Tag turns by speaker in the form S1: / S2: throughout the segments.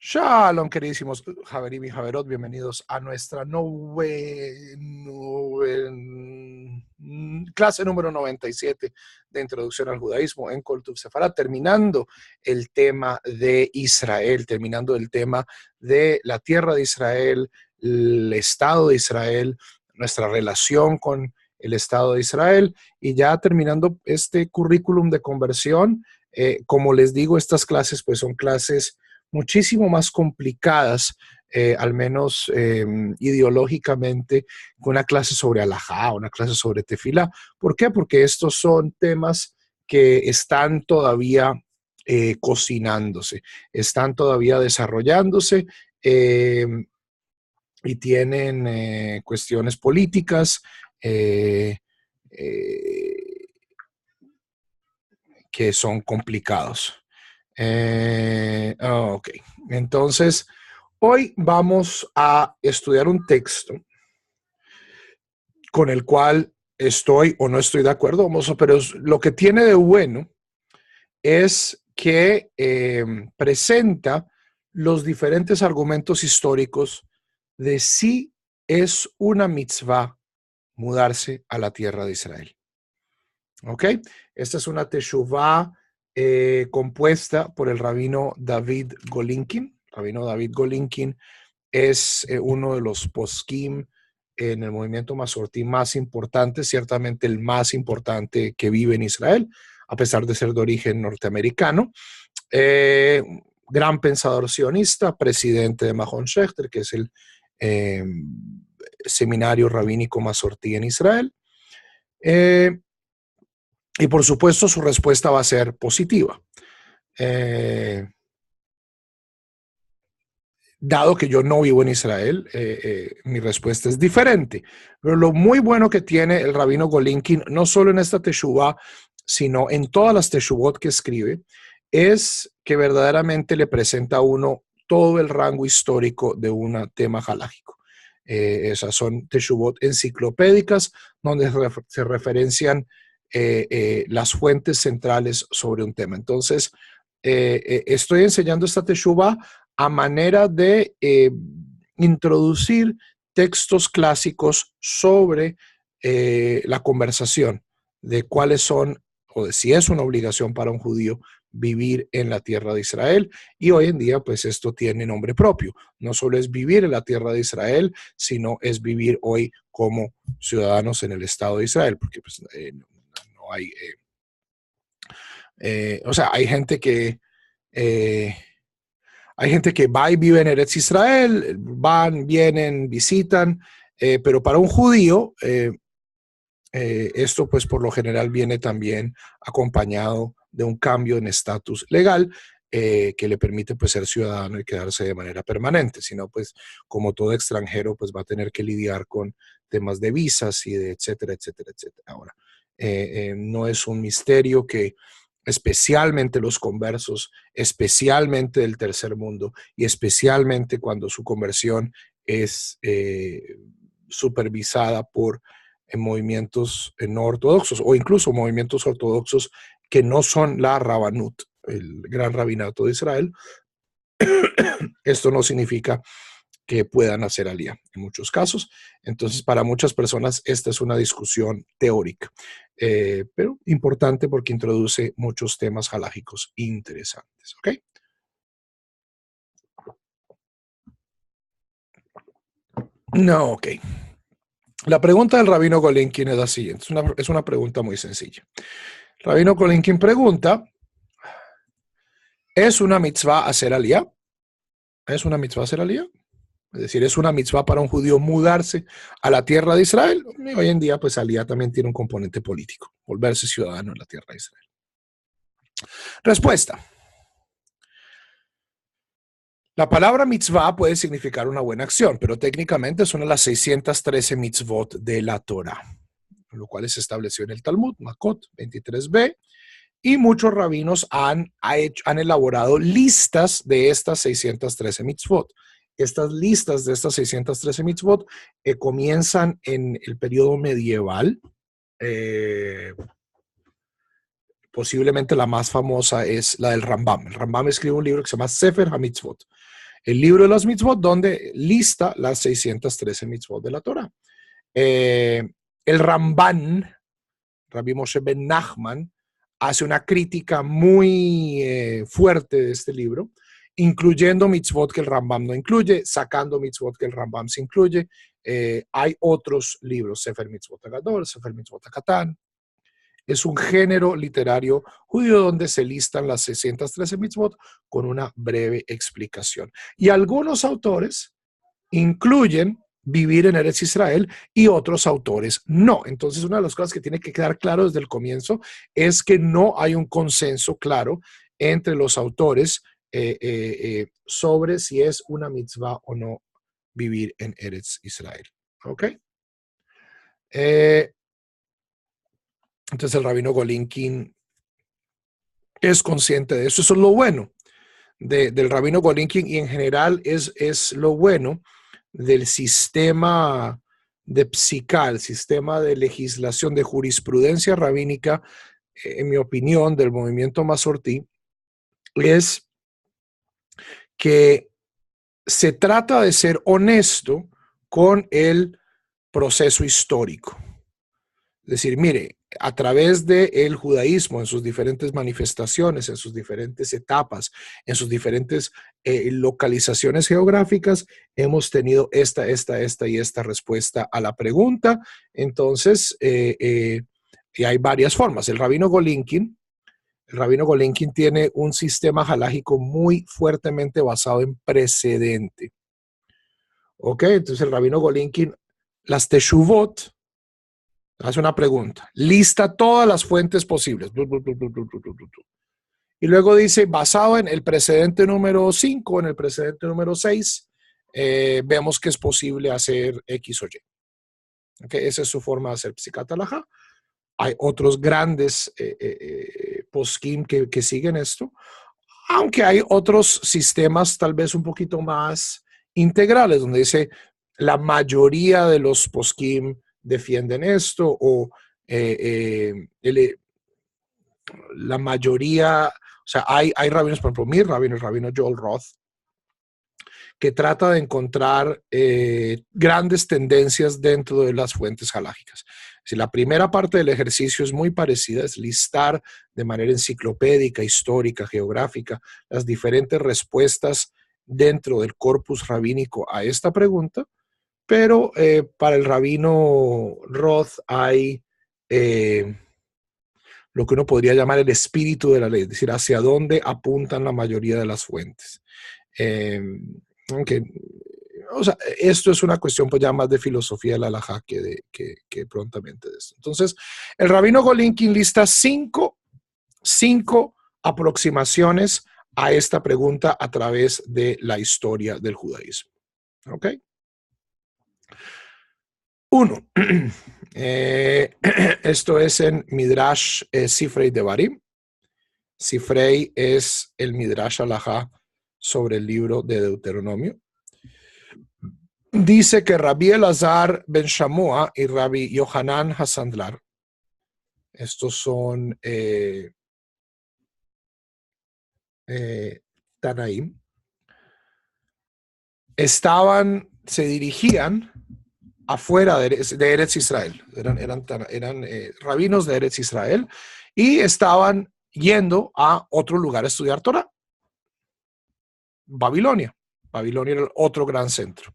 S1: Shalom, queridísimos Javerim y Javerot, bienvenidos a nuestra clase número 97 de Introducción al Judaísmo en Kol Tuv Sefarad, terminando el tema de Israel, terminando el tema de la tierra de Israel, el Estado de Israel, nuestra relación con el Estado de Israel, y ya terminando este currículum de conversión. Como les digo, estas clases pues son clases muchísimo más complicadas, al menos ideológicamente, que una clase sobre alajá, una clase sobre tefilá. ¿Por qué? Porque estos son temas que están todavía cocinándose, están todavía desarrollándose y tienen cuestiones políticas que son complicados. Ok, entonces hoy vamos a estudiar un texto con el cual estoy o no estoy de acuerdo, pero lo que tiene de bueno es que presenta los diferentes argumentos históricos de si es una mitzvah mudarse a la tierra de Israel. Ok, esta es una teshuvá compuesta por el rabino David Golinkin. Rabino David Golinkin es uno de los poskim en el movimiento masortí más importante, ciertamente el más importante que vive en Israel, a pesar de ser de origen norteamericano. Gran pensador sionista, presidente de Mahon Shechter, que es el seminario rabínico masortí en Israel. Y por supuesto su respuesta va a ser positiva. Dado que yo no vivo en Israel, mi respuesta es diferente. Pero lo muy bueno que tiene el rabino Golinkin, no solo en esta teshuvá, sino en todas las teshuvot que escribe, es que verdaderamente le presenta a uno todo el rango histórico de un tema halágico. Esas son teshuvot enciclopédicas donde se referencian las fuentes centrales sobre un tema. Entonces, estoy enseñando esta teshuvá a manera de introducir textos clásicos sobre la conversación de cuáles son, o de si es una obligación para un judío vivir en la tierra de Israel. Y hoy en día, pues esto tiene nombre propio. No solo es vivir en la tierra de Israel, sino es vivir hoy como ciudadanos en el Estado de Israel, porque pues, no hay... o sea, hay gente que va y vive en Eretz Israel, van, vienen, visitan, pero para un judío esto pues por lo general viene también acompañado de un cambio en estatus legal que le permite pues ser ciudadano y quedarse de manera permanente. Si no, pues como todo extranjero pues va a tener que lidiar con temas de visas y de etcétera, etcétera, etcétera. Ahora, no es un misterio que especialmente los conversos, especialmente del tercer mundo y especialmente cuando su conversión es supervisada por movimientos no ortodoxos o incluso movimientos ortodoxos que no son la Rabanut, el gran rabinato de Israel. Esto no significa que puedan hacer alía en muchos casos. Entonces, para muchas personas esta es una discusión teórica, pero importante porque introduce muchos temas halágicos interesantes. ¿Ok? No, ok. La pregunta del rabino Golinkin es la siguiente. Es una pregunta muy sencilla. El rabino Golinkin pregunta, ¿es una mitzvah hacer alía? ¿Es una mitzvah hacer alía? Es decir, es una mitzvah para un judío mudarse a la tierra de Israel. Y hoy en día, pues alía también tiene un componente político, volverse ciudadano en la tierra de Israel. Respuesta. La palabra mitzvah puede significar una buena acción, pero técnicamente son las 613 mitzvot de la Torah, lo cual se estableció en el Talmud, Makot 23b, y muchos rabinos han elaborado listas de estas 613 mitzvot. Estas listas de estas 613 mitzvot comienzan en el periodo medieval. Posiblemente la más famosa es la del Rambam. El Rambam escribe un libro que se llama Sefer HaMitzvot. el libro de las mitzvot, donde lista las 613 mitzvot de la Torah. El Ramban, Rabbi Moshe ben Nachman, hace una crítica muy fuerte de este libro, incluyendo mitzvot que el Rambam no incluye, sacando mitzvot que el Rambam se incluye. Hay otros libros, Sefer Mitzvot Agadol, Sefer Mitzvot Akatan. Es un género literario judío donde se listan las 613 mitzvot con una breve explicación. Y algunos autores incluyen vivir en Eretz Israel y otros autores no. Entonces, una de las cosas que tiene que quedar claro desde el comienzo es que no hay un consenso claro entre los autores sobre si es una mitzvah o no vivir en Eretz Israel. ¿Ok? Entonces, el rabino Golinkin es consciente de eso. Eso es lo bueno del rabino Golinkin y en general es lo bueno del sistema de psical, el sistema de legislación, de jurisprudencia rabínica, en mi opinión, del movimiento Masortí, es que se trata de ser honesto con el proceso histórico. Es decir, mire, a través del judaísmo, en sus diferentes manifestaciones, en sus diferentes etapas, en sus diferentes localizaciones geográficas, hemos tenido esta y esta respuesta a la pregunta. Entonces, y hay varias formas. El rabino Golinkin tiene un sistema halágico muy fuertemente basado en precedente. ¿Ok? Entonces, el rabino Golinkin, las teshuvot, hace una pregunta, lista todas las fuentes posibles. Y luego dice, basado en el precedente número 5, en el precedente número 6, vemos que es posible hacer X o Y. ¿Okay? Esa es su forma de hacer psicat halajá. Hay otros grandes poskim que siguen esto, aunque hay otros sistemas tal vez un poquito más integrales, donde dice la mayoría de los poskim defienden esto, o la mayoría, o sea, hay rabinos, por ejemplo, mi rabino, el rabino Joel Roth, que trata de encontrar grandes tendencias dentro de las fuentes halágicas. Si la primera parte del ejercicio es muy parecida, es listar de manera enciclopédica, histórica, geográfica, las diferentes respuestas dentro del corpus rabínico a esta pregunta, pero para el rabino Roth hay lo que uno podría llamar el espíritu de la ley, es decir, hacia dónde apuntan la mayoría de las fuentes. Okay. O sea, esto es una cuestión pues ya más de filosofía de la halajá que prontamente de esto. Entonces, el rabino Golinkin lista cinco aproximaciones a esta pregunta a través de la historia del judaísmo. ¿Ok? 1. Esto es en Midrash Sifrei Devarim. Sifrei es el Midrash halajá sobre el libro de Deuteronomio. Dice que Rabbi Elazar ben Shamua y Rabbi Yohanan Hasandlar, estos son Tanaim, se dirigían afuera de Eretz Israel, eran rabinos de Eretz Israel, y estaban yendo a otro lugar a estudiar Torah, Babilonia. Babilonia era el otro gran centro.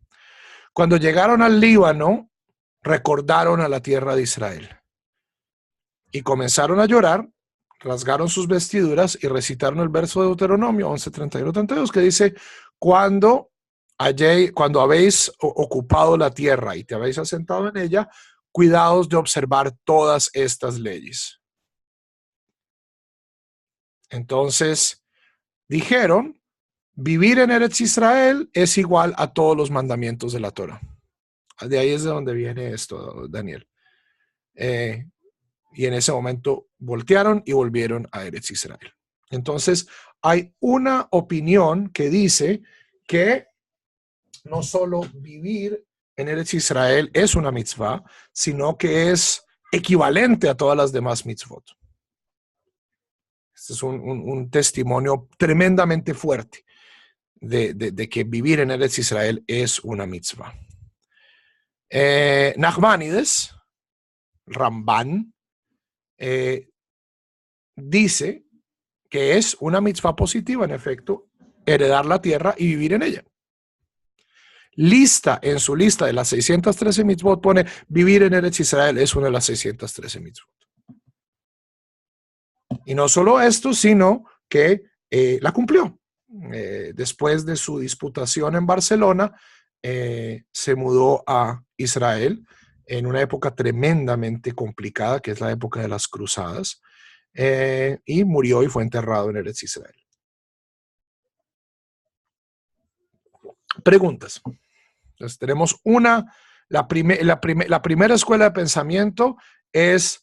S1: Cuando llegaron al Líbano, recordaron a la tierra de Israel y comenzaron a llorar, rasgaron sus vestiduras y recitaron el verso de Deuteronomio 11:31-32 que dice, cuando habéis ocupado la tierra y te habéis asentado en ella, cuidaos de observar todas estas leyes. Entonces dijeron, vivir en Eretz Israel es igual a todos los mandamientos de la Torah. De ahí es de donde viene esto, Daniel. Y en ese momento voltearon y volvieron a Eretz Israel. Entonces, hay una opinión que dice que no solo vivir en Eretz Israel es una mitzvah, sino que es equivalente a todas las demás mitzvot. Este es un testimonio tremendamente fuerte. de que vivir en Eretz Israel es una mitzvah. Nachmanides, Ramban, dice que es una mitzvah positiva, en efecto, heredar la tierra y vivir en ella. En su lista de las 613 mitzvot pone vivir en Eretz Israel es una de las 613 mitzvot. Y no solo esto, sino que la cumplió. Después de su disputación en Barcelona, se mudó a Israel en una época tremendamente complicada, que es la época de las cruzadas, y murió y fue enterrado en Eretz Israel. Preguntas. Entonces tenemos la primera escuela de pensamiento es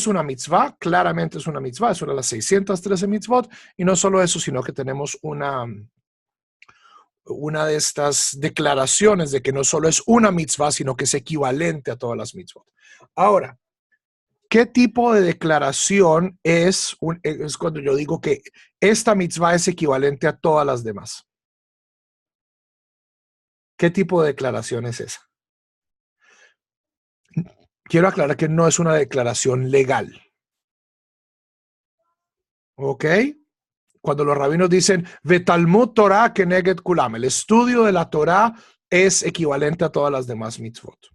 S1: una mitzvah, claramente es una mitzvah, es una de las 613 mitzvot, y no solo eso, sino que tenemos una de estas declaraciones de que no solo es una mitzvah, sino que es equivalente a todas las mitzvot. Ahora, ¿qué tipo de declaración es cuando yo digo que esta mitzvah es equivalente a todas las demás? ¿Qué tipo de declaración es esa? Quiero aclarar que no es una declaración legal. ¿Ok? Cuando los rabinos dicen Vetalmud Torah keneged kulam, el estudio de la Torah es equivalente a todas las demás mitzvot.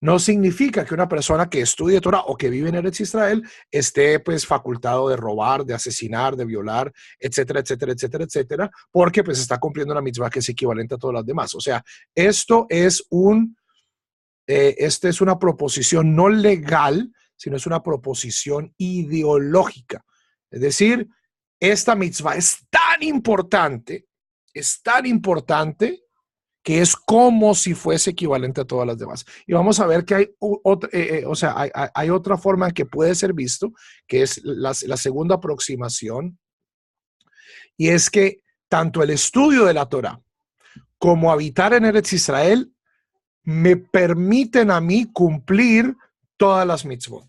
S1: No significa que una persona que estudie Torah o que vive en Eretz Israel esté pues facultado de robar, de asesinar, de violar, etcétera, etcétera, etcétera, etcétera, porque pues está cumpliendo una mitzvah que es equivalente a todas las demás. O sea, esta es una proposición no legal, sino es una proposición ideológica. Es decir, esta mitzvah es tan importante que es como si fuese equivalente a todas las demás. Y vamos a ver que hay otra forma en que puede ser visto, que es la segunda aproximación, y es que tanto el estudio de la Torah como habitar en Eretz Israel me permiten a mí cumplir todas las mitzvot.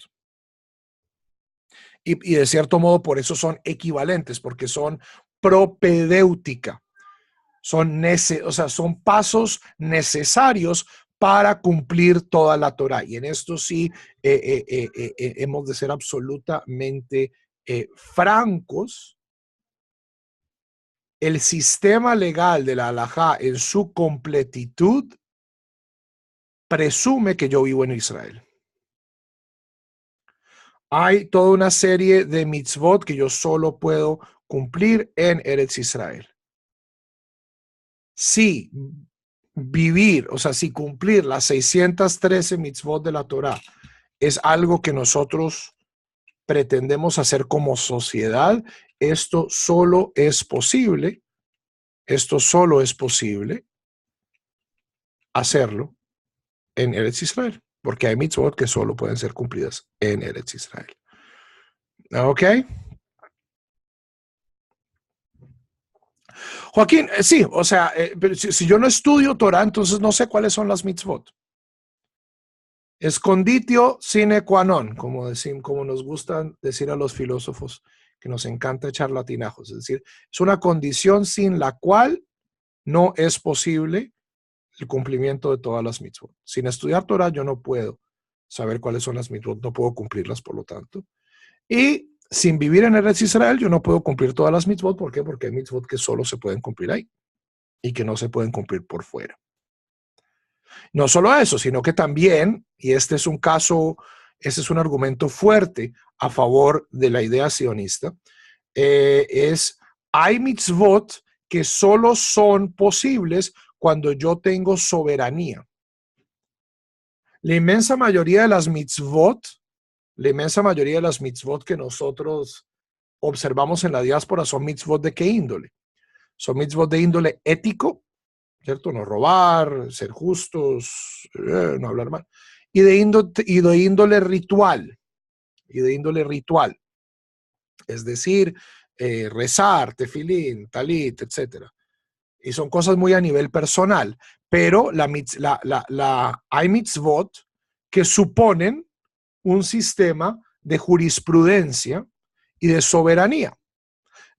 S1: Y de cierto modo por eso son equivalentes, porque son propedéutica. Son pasos necesarios para cumplir toda la Torah. Y en esto sí hemos de ser absolutamente francos. El sistema legal de la halajá en su completitud presume que yo vivo en Israel. Hay toda una serie de mitzvot que yo solo puedo cumplir en Eretz Israel. Si cumplir las 613 mitzvot de la Torah es algo que nosotros pretendemos hacer como sociedad, esto solo es posible hacerlo en Eretz Israel, porque hay mitzvot que solo pueden ser cumplidas en Eretz Israel. ¿Ok? Joaquín, sí, pero si yo no estudio Torah, entonces no sé cuáles son las mitzvot. Esconditio sine qua non, como nos gusta decir a los filósofos, que nos encanta echar latinajos. Es decir, es una condición sin la cual no es posible el cumplimiento de todas las mitzvot. Sin estudiar Torah, yo no puedo saber cuáles son las mitzvot, no puedo cumplirlas, por lo tanto. Y sin vivir en Eretz Israel, yo no puedo cumplir todas las mitzvot. ¿Por qué? Porque hay mitzvot que solo se pueden cumplir ahí y que no se pueden cumplir por fuera. No solo eso, sino que también, y este es un argumento fuerte a favor de la idea sionista, hay mitzvot que solo son posibles cuando yo tengo soberanía. La inmensa mayoría de las mitzvot que nosotros observamos en la diáspora son mitzvot de qué índole. Son mitzvot de índole ético, ¿cierto? No robar, ser justos, no hablar mal. Y de índole ritual. Es decir, rezar, tefilín, talit, etc. Y son cosas muy a nivel personal. Pero hay mitzvot que suponen un sistema de jurisprudencia y de soberanía.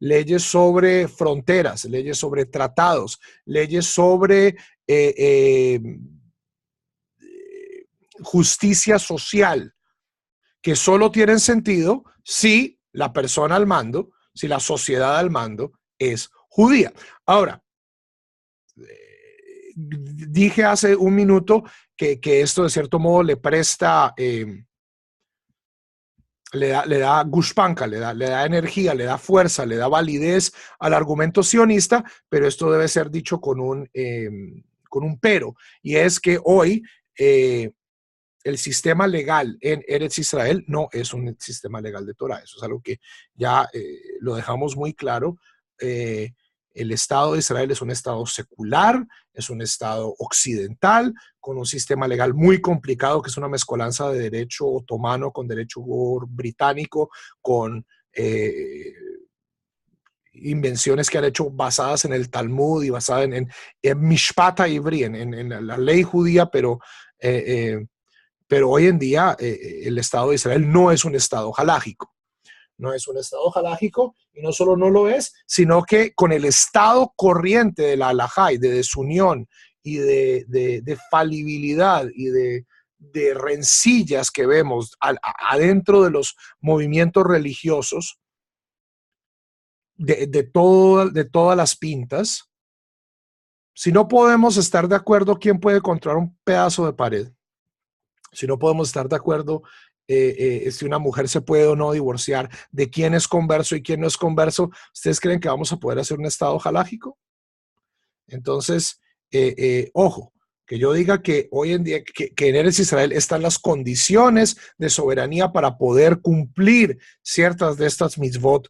S1: leyes sobre fronteras, leyes sobre tratados, leyes sobre justicia social, que solo tienen sentido si la persona al mando, si la sociedad al mando es judía. Ahora, dije hace un minuto que esto de cierto modo le presta, le da gushpanca, le da energía, le da fuerza, le da validez al argumento sionista, pero esto debe ser dicho con un pero, y es que hoy el sistema legal en Eretz Israel no es un sistema legal de Torah. Eso es algo que ya lo dejamos muy claro. El Estado de Israel es un Estado secular, es un Estado occidental, con un sistema legal muy complicado, que es una mezcolanza de derecho otomano con derecho británico, con invenciones que han hecho basadas en el Talmud y basadas en Mishpat Ivri, en la ley judía, pero hoy en día el Estado de Israel no es un Estado halágico. No es un Estado halágico, y no solo no lo es, sino que con el estado corriente de la halajá y de desunión y de falibilidad y de rencillas que vemos adentro de los movimientos religiosos, de todas las pintas, si no podemos estar de acuerdo quién puede controlar un pedazo de pared, si no podemos estar de acuerdo si una mujer se puede o no divorciar, de quién es converso y quién no es converso, ¿ustedes creen que vamos a poder hacer un estado halágico? Entonces, ojo, que yo diga que hoy en día, que en Eretz Israel están las condiciones de soberanía para poder cumplir ciertas de estas mitzvot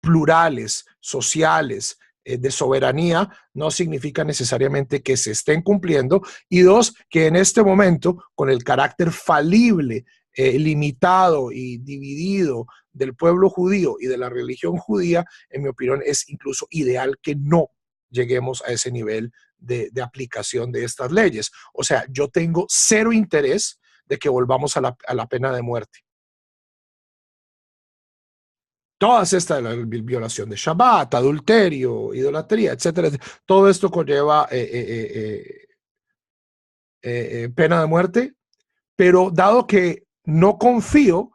S1: plurales, sociales, de soberanía, no significa necesariamente que se estén cumpliendo. Y dos, que en este momento, con el carácter falible, limitado y dividido del pueblo judío y de la religión judía, en mi opinión, es incluso ideal que no lleguemos a ese nivel de aplicación de estas leyes. O sea, yo tengo cero interés de que volvamos a la pena de muerte. Todas estas, la violación de Shabbat, adulterio, idolatría, etcétera, todo esto conlleva pena de muerte, pero dado que no confío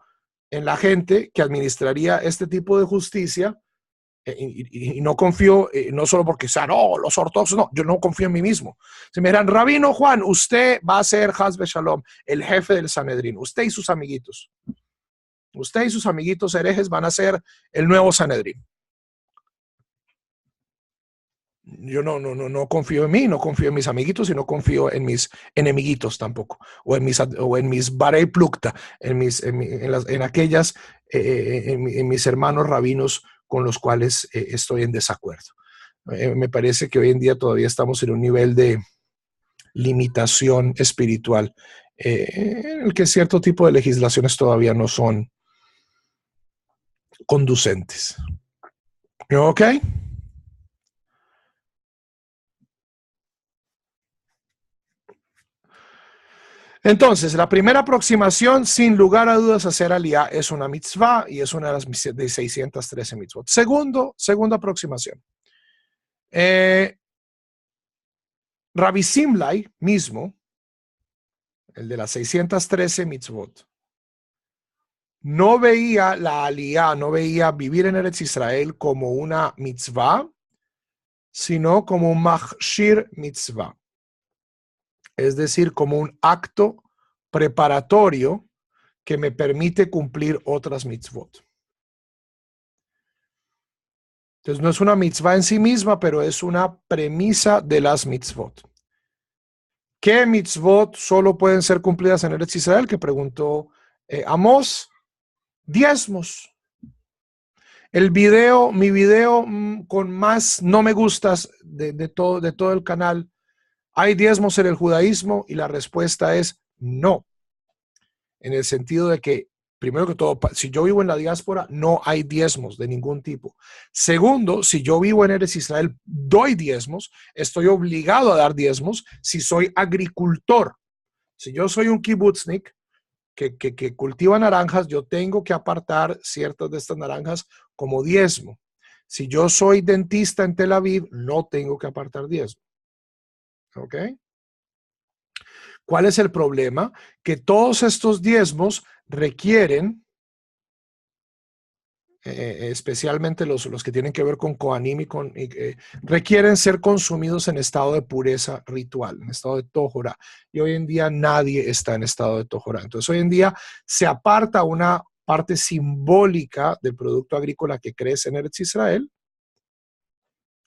S1: en la gente que administraría este tipo de justicia, y no confío, no solo porque sean, no, los ortodoxos, no, yo no confío en mí mismo. Si me dirán, Rabino Juan, usted va a ser Hasbe Shalom, el jefe del Sanedrín, usted y sus amiguitos. Usted y sus amiguitos herejes van a ser el nuevo Sanedrín. Yo no confío en mí, no confío en mis amiguitos y no confío en mis enemiguitos tampoco, o en mis barei plukta, en aquellas, en mis hermanos rabinos con los cuales estoy en desacuerdo. Me parece que hoy en día todavía estamos en un nivel de limitación espiritual en el que cierto tipo de legislaciones todavía no son conducentes. ¿Ok? Entonces, la primera aproximación, sin lugar a dudas, hacer aliyá es una mitzvah y es una de las de 613 mitzvot. Segunda aproximación. Rabbi Simlai mismo, el de las 613 mitzvot, no veía la aliyá, no veía vivir en Eretz Israel como una mitzvah, sino como un machshir mitzvah. Es decir, como un acto preparatorio que me permite cumplir otras mitzvot. Entonces no es una mitzvah en sí misma, pero es una premisa de las mitzvot. ¿Qué mitzvot solo pueden ser cumplidas en Eretz Israel? Que preguntó Amós. Diezmos. Mi video con más no me gustas de todo el canal. ¿Hay diezmos en el judaísmo? Y la respuesta es no. En el sentido de que, primero que todo, si yo vivo en la diáspora, no hay diezmos de ningún tipo. Segundo, si yo vivo en Eretz Israel, doy diezmos, estoy obligado a dar diezmos si soy agricultor. Si yo soy un kibutznik que cultiva naranjas, yo tengo que apartar ciertas de estas naranjas como diezmo. Si yo soy dentista en Tel Aviv, no tengo que apartar diezmo. ¿Ok? ¿Cuál es el problema? Que todos estos diezmos requieren, especialmente los que tienen que ver con Kohanim requieren ser consumidos en estado de pureza ritual, en estado de tójora. Y hoy en día nadie está en estado de tójora. Entonces hoy en día se aparta una parte simbólica del producto agrícola que crece en Eretz Israel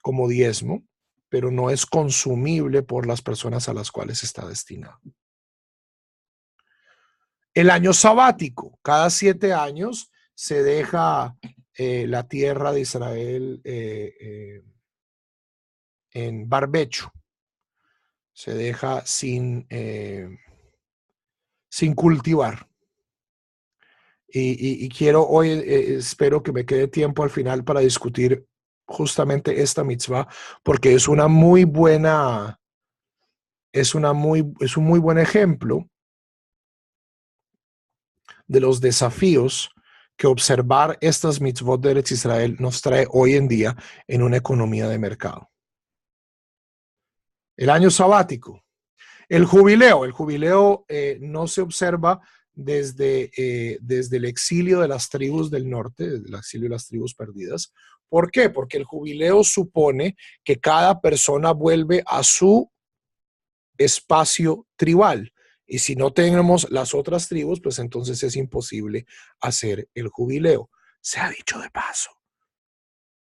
S1: como diezmo, pero no es consumible por las personas a las cuales está destinado. El año sabático, cada 7 años se deja la tierra de Israel en barbecho, se deja sin cultivar. Y quiero hoy, espero que me quede tiempo al final para discutir justamente esta mitzvah, porque es una muy buena, es un muy buen ejemplo de los desafíos que observar estas mitzvot de Eretz Israel nos trae hoy en día en una economía de mercado. El año sabático. El jubileo no se observa desde el exilio de las tribus del norte, desde el exilio de las tribus perdidas. ¿Por qué? Porque el jubileo supone que cada persona vuelve a su espacio tribal. Y si no tenemos las otras tribus, pues entonces es imposible hacer el jubileo. Se ha dicho de paso.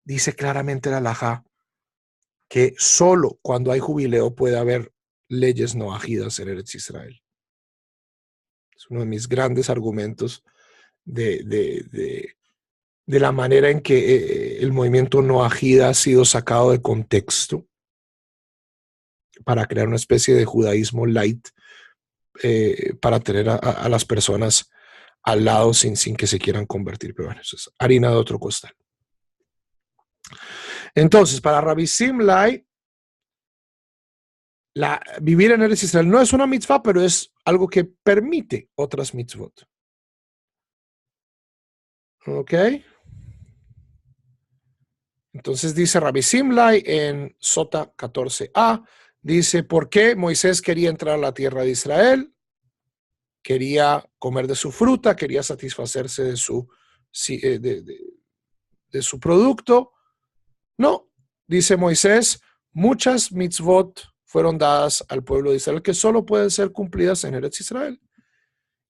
S1: Dice claramente la halajá que solo cuando hay jubileo puede haber leyes no ajidas en Eretz Israel. Es uno de mis grandes argumentos de la manera en que el movimiento no ajida ha sido sacado de contexto para crear una especie de judaísmo light, para tener a las personas al lado sin que se quieran convertir. Pero bueno, eso es harina de otro costal. Entonces, para Rabbi Simlai, vivir en Eretz Israel no es una mitzvah, pero es algo que permite otras mitzvot. ¿Ok? Entonces dice Rabbi Simlai en Sota 14a, dice, ¿por qué Moisés quería entrar a la tierra de Israel? Quería comer de su fruta, quería satisfacerse de su producto. No, dice Moisés, muchas mitzvot fueron dadas al pueblo de Israel que solo pueden ser cumplidas en Eretz Israel.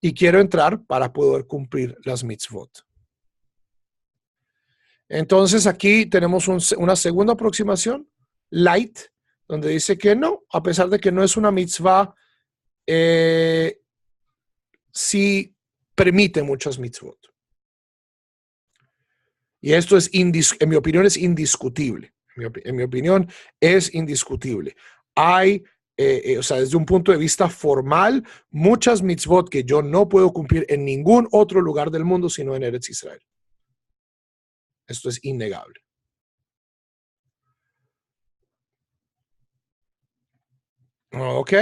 S1: Y quiero entrar para poder cumplir las mitzvot. Entonces aquí tenemos una segunda aproximación, light, donde dice que no, a pesar de que no es una mitzvah, sí permite muchas mitzvot. Y esto en mi opinión es indiscutible. En mi opinión es indiscutible. Hay, o sea, desde un punto de vista formal, muchas mitzvot que yo no puedo cumplir en ningún otro lugar del mundo sino en Eretz Israel. Esto es innegable. Ok.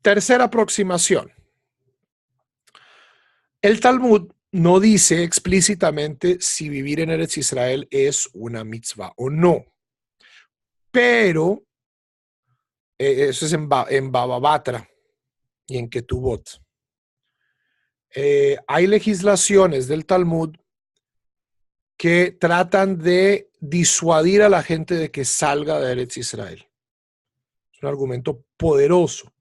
S1: Tercera aproximación. El Talmud no dice explícitamente si vivir en Eretz Israel es una mitzvah o no. Pero eso es en Baba Batra y en Ketubot. Hay legislaciones del Talmud que tratan de disuadir a la gente de que salga de Eretz Israel. Es un argumento poderoso.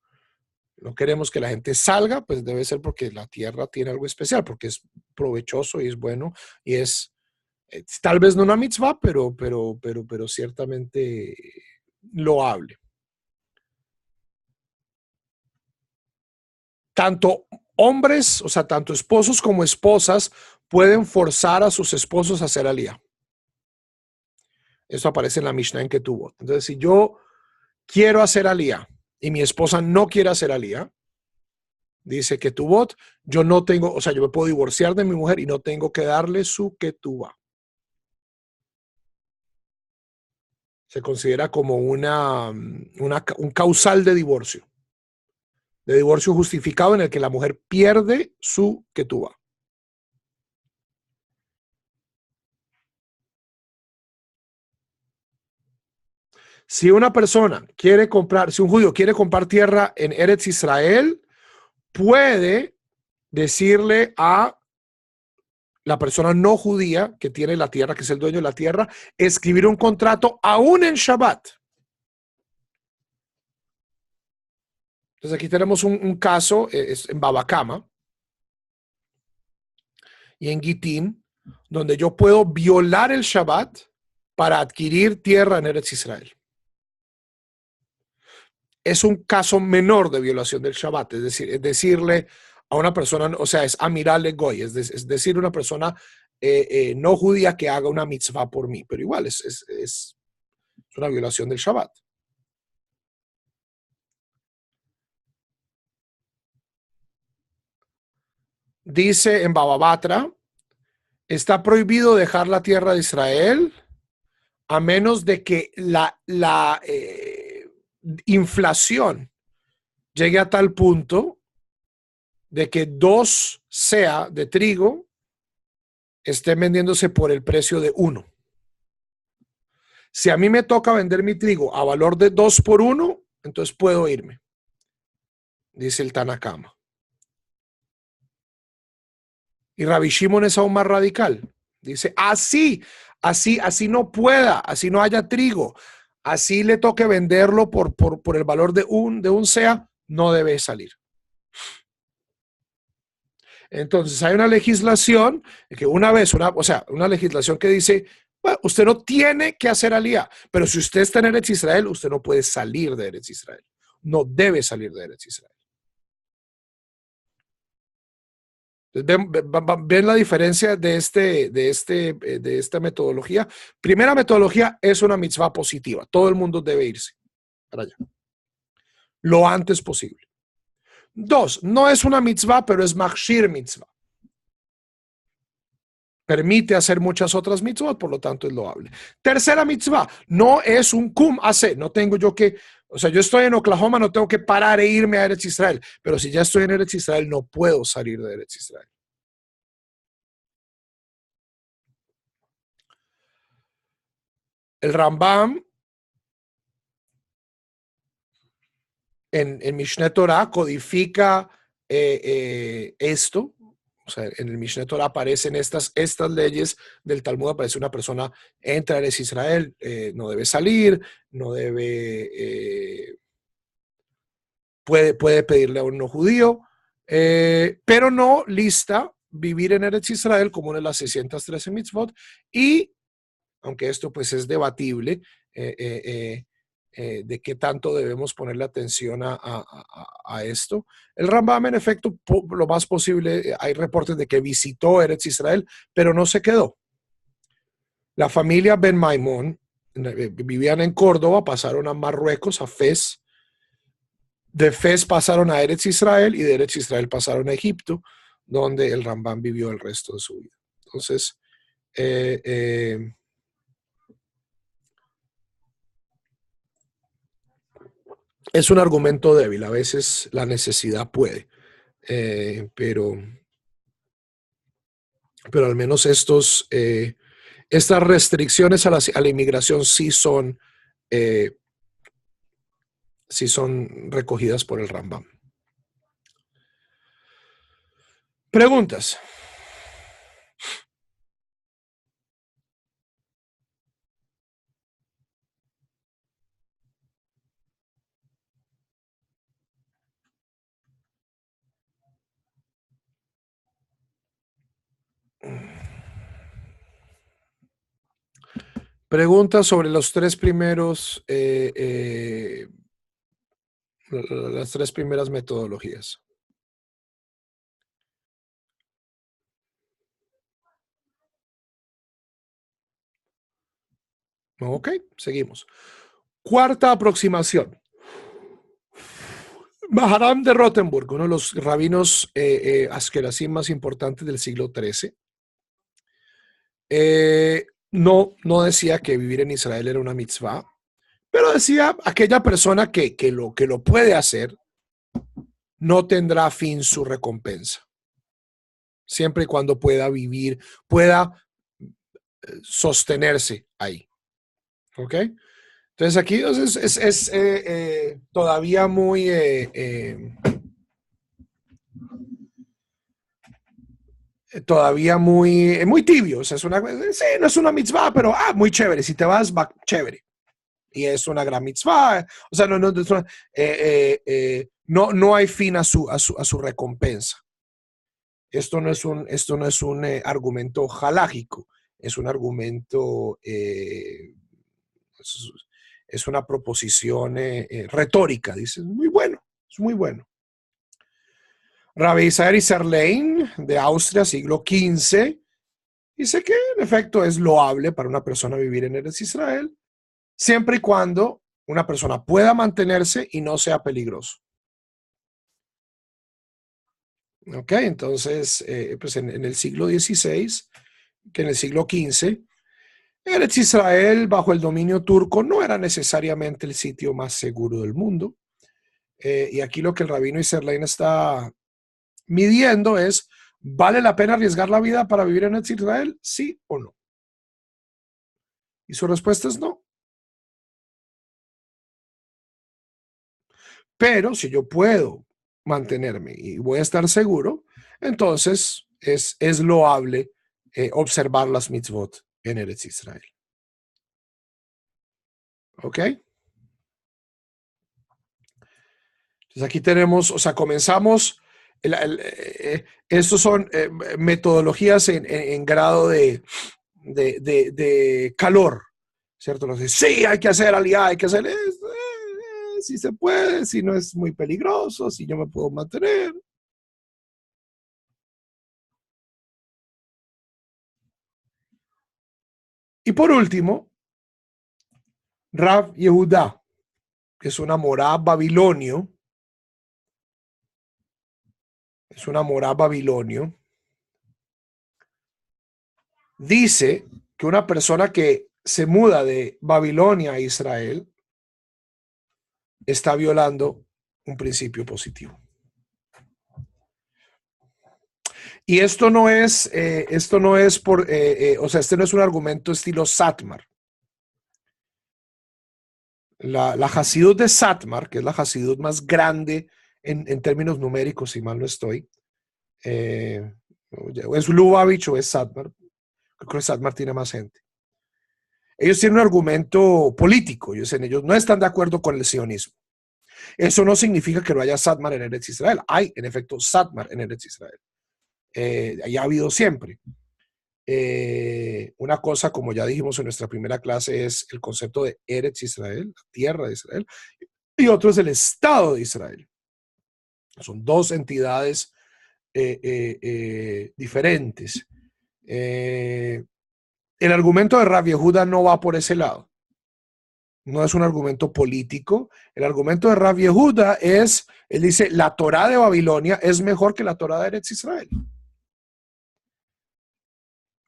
S1: No queremos que la gente salga, pues debe ser porque la tierra tiene algo especial, porque es provechoso y es bueno y es tal vez no una mitzvah, pero ciertamente loable. Tanto hombres, o sea, tanto esposos como esposas pueden forzar a sus esposos a hacer aliyah. Eso aparece en la Mishnah en Ketubot. Entonces, si yo quiero hacer aliyah y mi esposa no quiere hacer aliyah, dice Ketubot, yo no tengo, o sea, yo me puedo divorciar de mi mujer y no tengo que darle su ketubah. Se considera como un causal de divorcio justificado en el que la mujer pierde su ketubah. Si una persona quiere comprar, si un judío quiere comprar tierra en Eretz Israel, puede decirle a la persona no judía que tiene la tierra, que es el dueño de la tierra, escribir un contrato aún en Shabbat. Entonces aquí tenemos un caso en Babacama y en Gitín, donde yo puedo violar el Shabbat para adquirir tierra en Eretz Israel. Es un caso menor de violación del Shabbat, es decir, es decirle a una persona, o sea, es amirale goy, es decir, una persona no judía que haga una mitzvah por mí, pero igual es una violación del Shabbat. Dice en Bababatra, está prohibido dejar la tierra de Israel a menos de que la inflación llegue a tal punto de que 2 sea de trigo estén vendiéndose por el precio de 1. Si a mí me toca vender mi trigo a valor de 2 por 1, entonces puedo irme, dice el Tanakama. Y Rabbi Shimon es aún más radical. Dice, así no pueda, así no haya trigo, así le toque venderlo por el valor de un sea, no debe salir. Entonces hay una legislación que una legislación que dice, bueno, usted no tiene que hacer alía, pero si usted está en Eretz Israel, usted no puede salir de Eretz Israel. No debe salir de Eretz Israel. ¿Ven la diferencia de esta metodología? Primera metodología es una mitzvah positiva. Todo el mundo debe irse para allá lo antes posible. 2, no es una mitzvah, pero es machshir mitzvah. Permite hacer muchas otras mitzvot, por lo tanto es loable. Tercera mitzvah, no es un kum hace, no tengo yo que, o sea, yo estoy en Oklahoma, no tengo que parar e irme a Eretz Israel, pero si ya estoy en Eretz Israel, no puedo salir de Eretz Israel. El Rambam en Mishneh Torah codifica esto. O sea, en el Mishneh Torah aparecen estas leyes del Talmud, aparece una persona entra a Eretz Israel, no debe salir, no debe, puede pedirle a un no judío, pero no lista vivir en Eretz Israel como una de las 613 mitzvot, y aunque esto pues es debatible, de qué tanto debemos ponerle atención a esto. El Rambam, en efecto, lo más posible, hay reportes de que visitó Eretz Israel, pero no se quedó. La familia Ben Maimón vivían en Córdoba, pasaron a Marruecos, a Fez. De Fez pasaron a Eretz Israel y de Eretz Israel pasaron a Egipto, donde el Rambam vivió el resto de su vida. Entonces, es un argumento débil. A veces la necesidad puede, pero al menos estas restricciones a la inmigración sí son recogidas por el Rambam. Preguntas. Preguntas sobre los tres primeros, las tres primeras metodologías. Ok, seguimos. Cuarta aproximación. Maharam de Rothenburg, uno de los rabinos askenazim más importantes del siglo XIII, no decía que vivir en Israel era una mitzvah, pero decía aquella persona que lo puede hacer no tendrá fin su recompensa, siempre y cuando pueda vivir, pueda sostenerse ahí. ¿Ok? Entonces aquí todavía muy, muy tibio. O sea, sí, no es una mitzvah, pero muy chévere. Si te vas, va chévere. Y es una gran mitzvah. O sea, no hay fin a su recompensa. Esto no es un argumento halágico, es un argumento, es, es una proposición retórica, dice, es muy bueno. Rabbi Isaiah Serlein, de Austria, siglo XV, dice que en efecto es loable para una persona vivir en Eretz Israel, siempre y cuando una persona pueda mantenerse y no sea peligroso. ¿Ok? Entonces, pues en el siglo XVI, que en el siglo XV, Eretz Israel, bajo el dominio turco, no era necesariamente el sitio más seguro del mundo. Y aquí lo que el rabino Isserlein está midiendo es, ¿vale la pena arriesgar la vida para vivir en Eretz Israel? ¿Sí o no? Y su respuesta es no. Pero si yo puedo mantenerme y voy a estar seguro, entonces es loable observar las mitzvot en Eretz Israel. ¿Ok? Entonces aquí tenemos, o sea, comenzamos, estos son metodologías en grado de calor, ¿cierto? Nos dice, sí, hay que hacer aliada, hay que hacer esto, si se puede, si no es muy peligroso, si yo me puedo mantener. Y por último, Rav Yehudá, que es una morá babilonio, dice que una persona que se muda de Babilonia a Israel está violando un principio positivo. Y esto no es o sea, este no es un argumento estilo Satmar. La Hasidut de Satmar, que es la Hasidut más grande en términos numéricos, si mal no estoy, es Lubavitch o es Satmar. Creo que Satmar tiene más gente. Ellos tienen un argumento político. Ellos no están de acuerdo con el sionismo. Eso no significa que no haya Satmar en Eretz Israel. Hay, en efecto, Satmar en Eretz Israel. Ha habido siempre. Una cosa, como ya dijimos en nuestra primera clase, es el concepto de Eretz Israel, la tierra de Israel, y otro es el Estado de Israel. Son dos entidades diferentes. El argumento de Rav Yehuda no va por ese lado. No es un argumento político. El argumento de Rav Yehuda es, él dice, la Torá de Babilonia es mejor que la Torá de Eretz Israel.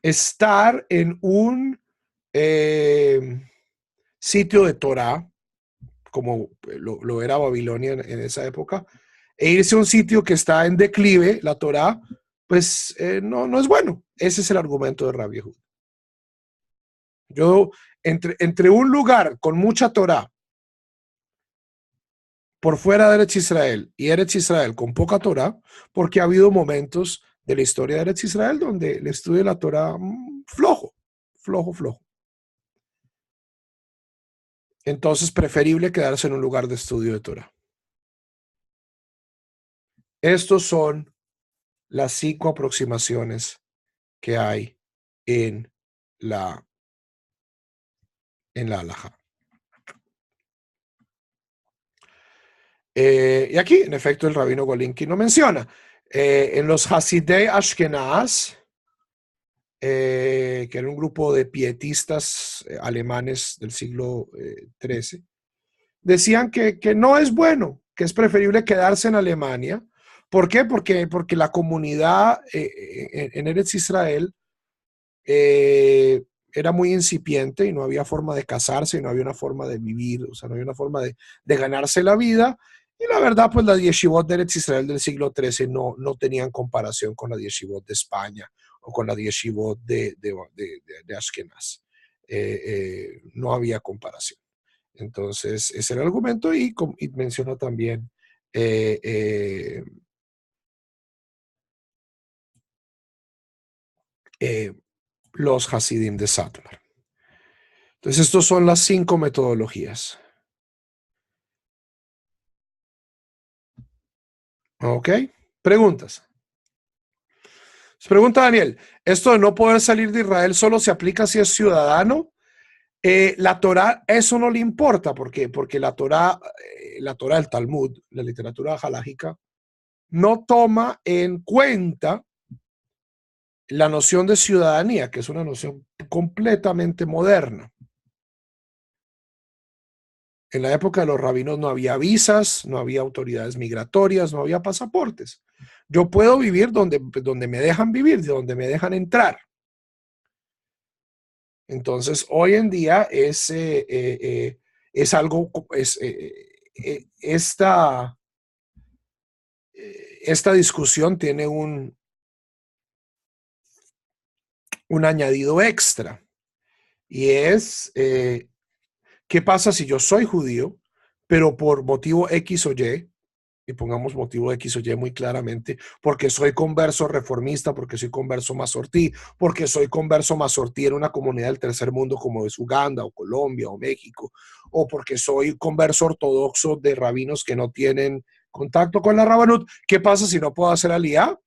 S1: Estar en un sitio de Torá, como lo era Babilonia en esa época, e irse a un sitio que está en declive, la Torá, pues no es bueno. Ese es el argumento de Rabbi Yehuda. Yo, entre un lugar con mucha Torá por fuera de Eretz Israel y Eretz Israel con poca Torá, porque ha habido momentos de la historia de Eretz Israel donde el estudio de la Torá flojo. Entonces, preferible quedarse en un lugar de estudio de Torah. Estos son las 5 aproximaciones que hay en la halajá. Y aquí, en efecto, el rabino Golinkin lo menciona. En los Hasidei Ashkenaz, que era un grupo de pietistas alemanes del siglo XIII, decían que no es bueno, que es preferible quedarse en Alemania. ¿Por qué? Porque la comunidad en Eretz Israel era muy incipiente y no había forma de casarse y no había una forma de vivir, o sea, no había una forma de ganarse la vida. Y la verdad, pues las yeshivot de Eretz Israel del siglo XIII no tenían comparación con las yeshivot de España o con las yeshivot de Ashkenaz. No había comparación. Entonces, es el argumento y menciona también eh, eh, eh, los Hasidim de Satmar. Entonces, estas son las 5 metodologías. ¿Ok? Preguntas. Se pregunta Daniel, ¿esto de no poder salir de Israel solo se aplica si es ciudadano? La Torá, eso no le importa. ¿Por qué? Porque la Torá, el Talmud, la literatura halágica, no toma en cuenta la noción de ciudadanía, que es una noción completamente moderna. En la época de los rabinos no había visas, no había autoridades migratorias, no había pasaportes. Yo puedo vivir donde me dejan vivir, donde me dejan entrar. Entonces, hoy en día es algo, esta discusión tiene un añadido extra y es, ¿qué pasa si yo soy judío, pero por motivo X o y pongamos motivo X o Y muy claramente, porque soy converso reformista, porque soy converso mazortí, porque soy converso mazortí en una comunidad del tercer mundo como es Uganda o Colombia o México, o porque soy converso ortodoxo de rabinos que no tienen contacto con la Rabanut? ¿Qué pasa si no puedo hacer aliyá?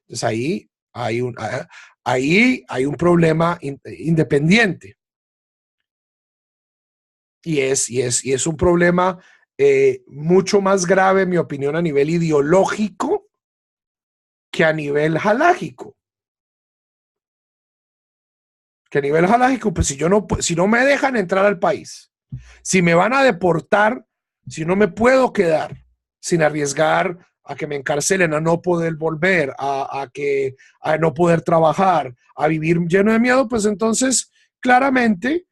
S1: Entonces ahí hay un problema independiente y es un problema mucho más grave, en mi opinión, a nivel ideológico que a nivel halágico. Que a nivel halágico, pues si no me dejan entrar al país, si me van a deportar, si no me puedo quedar sin arriesgar a que me encarcelen, a no poder volver, a no poder trabajar, a vivir lleno de miedo, pues entonces claramente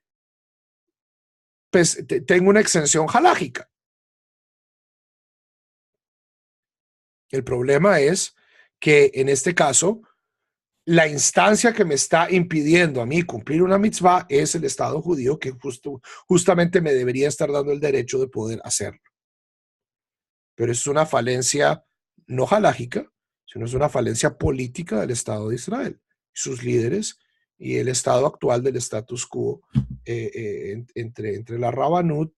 S1: pues, tengo una exención halágica. El problema es que en este caso, la instancia que me está impidiendo a mí cumplir una mitzvah es el Estado judío, que justamente me debería estar dando el derecho de poder hacerlo. Pero es una falencia no halágica, sino es una falencia política del Estado de Israel, sus líderes y el estado actual del status quo entre la Rabanut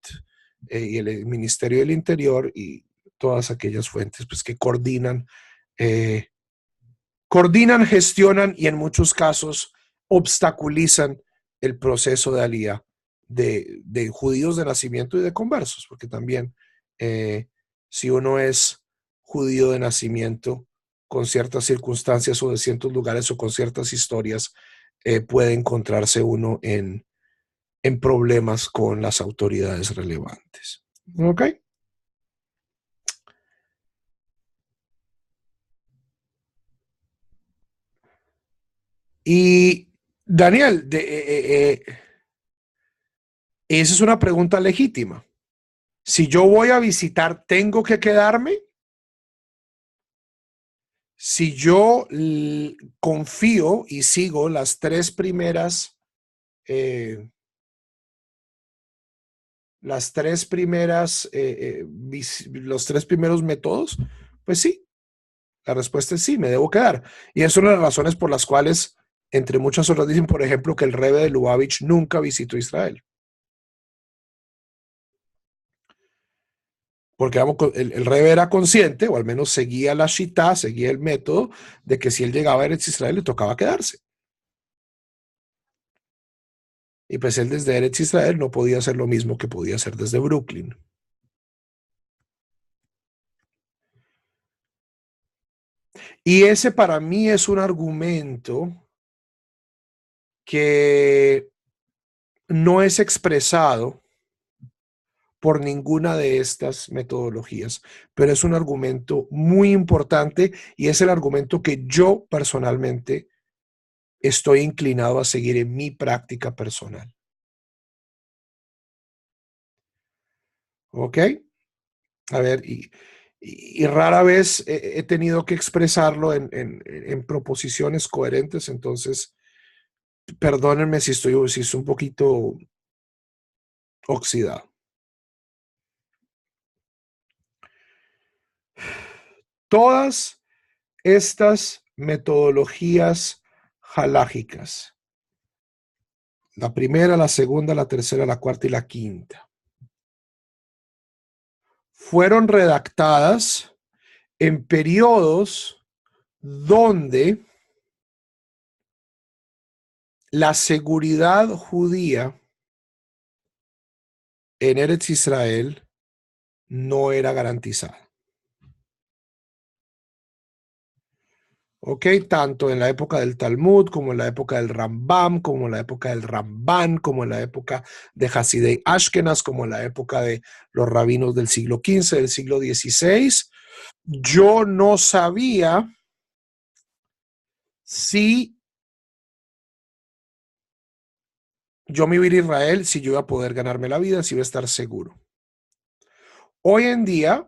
S1: y el Ministerio del Interior y todas aquellas fuentes pues, que coordinan, gestionan y en muchos casos obstaculizan el proceso de alía de judíos de nacimiento y de conversos, porque también si uno es judío de nacimiento con ciertas circunstancias o de ciertos lugares o con ciertas historias, puede encontrarse uno en problemas con las autoridades relevantes. ¿Ok? Y Daniel, esa es una pregunta legítima. Si yo voy a visitar, ¿tengo que quedarme? Si yo confío y sigo eh, los tres primeros métodos, pues sí, la respuesta es sí, me debo quedar. Y es una de las razones por las cuales, entre muchas otras, dicen, por ejemplo, que el Rebbe de Lubavitch nunca visitó Israel. Porque el Rebbe era consciente, o al menos seguía la shita, seguía el método, de que si él llegaba a Eretz Israel le tocaba quedarse. Y pues él desde Eretz Israel no podía hacer lo mismo que podía hacer desde Brooklyn. Y ese para mí es un argumento que no es expresado por ninguna de estas metodologías, pero es un argumento muy importante y es el argumento que yo personalmente estoy inclinado a seguir en mi práctica personal. ¿Ok? A ver, y rara vez he tenido que expresarlo en proposiciones coherentes, entonces perdónenme si es un poquito oxidado. Todas estas metodologías halágicas, la primera, la segunda, la tercera, la cuarta y la quinta, fueron redactadas en periodos donde la seguridad judía en Eretz Israel no era garantizada. ¿Ok? Tanto en la época del Talmud, como en la época del Rambam, como en la época del Ramban, como en la época de Hasidei Ashkenaz, como en la época de los rabinos del siglo XV, del siglo XVI. Yo no sabía si yo me iba a ir a Israel, si yo iba a poder ganarme la vida, si iba a estar seguro. Hoy en día,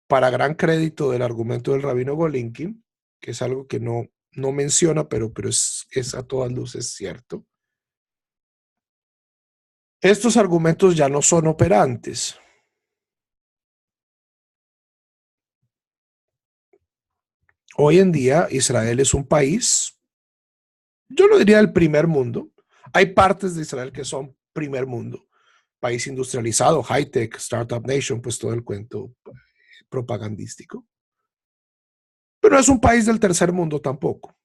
S1: para gran crédito del argumento del rabino Golinkin, que es algo que no menciona, pero es a todas luces cierto, estos argumentos ya no son operantes. Hoy en día Israel es un país, yo no diría el primer mundo. Hay partes de Israel que son primer mundo, país industrializado, high-tech, startup nation, pues todo el cuento propagandístico. Pero no es un país del tercer mundo tampoco.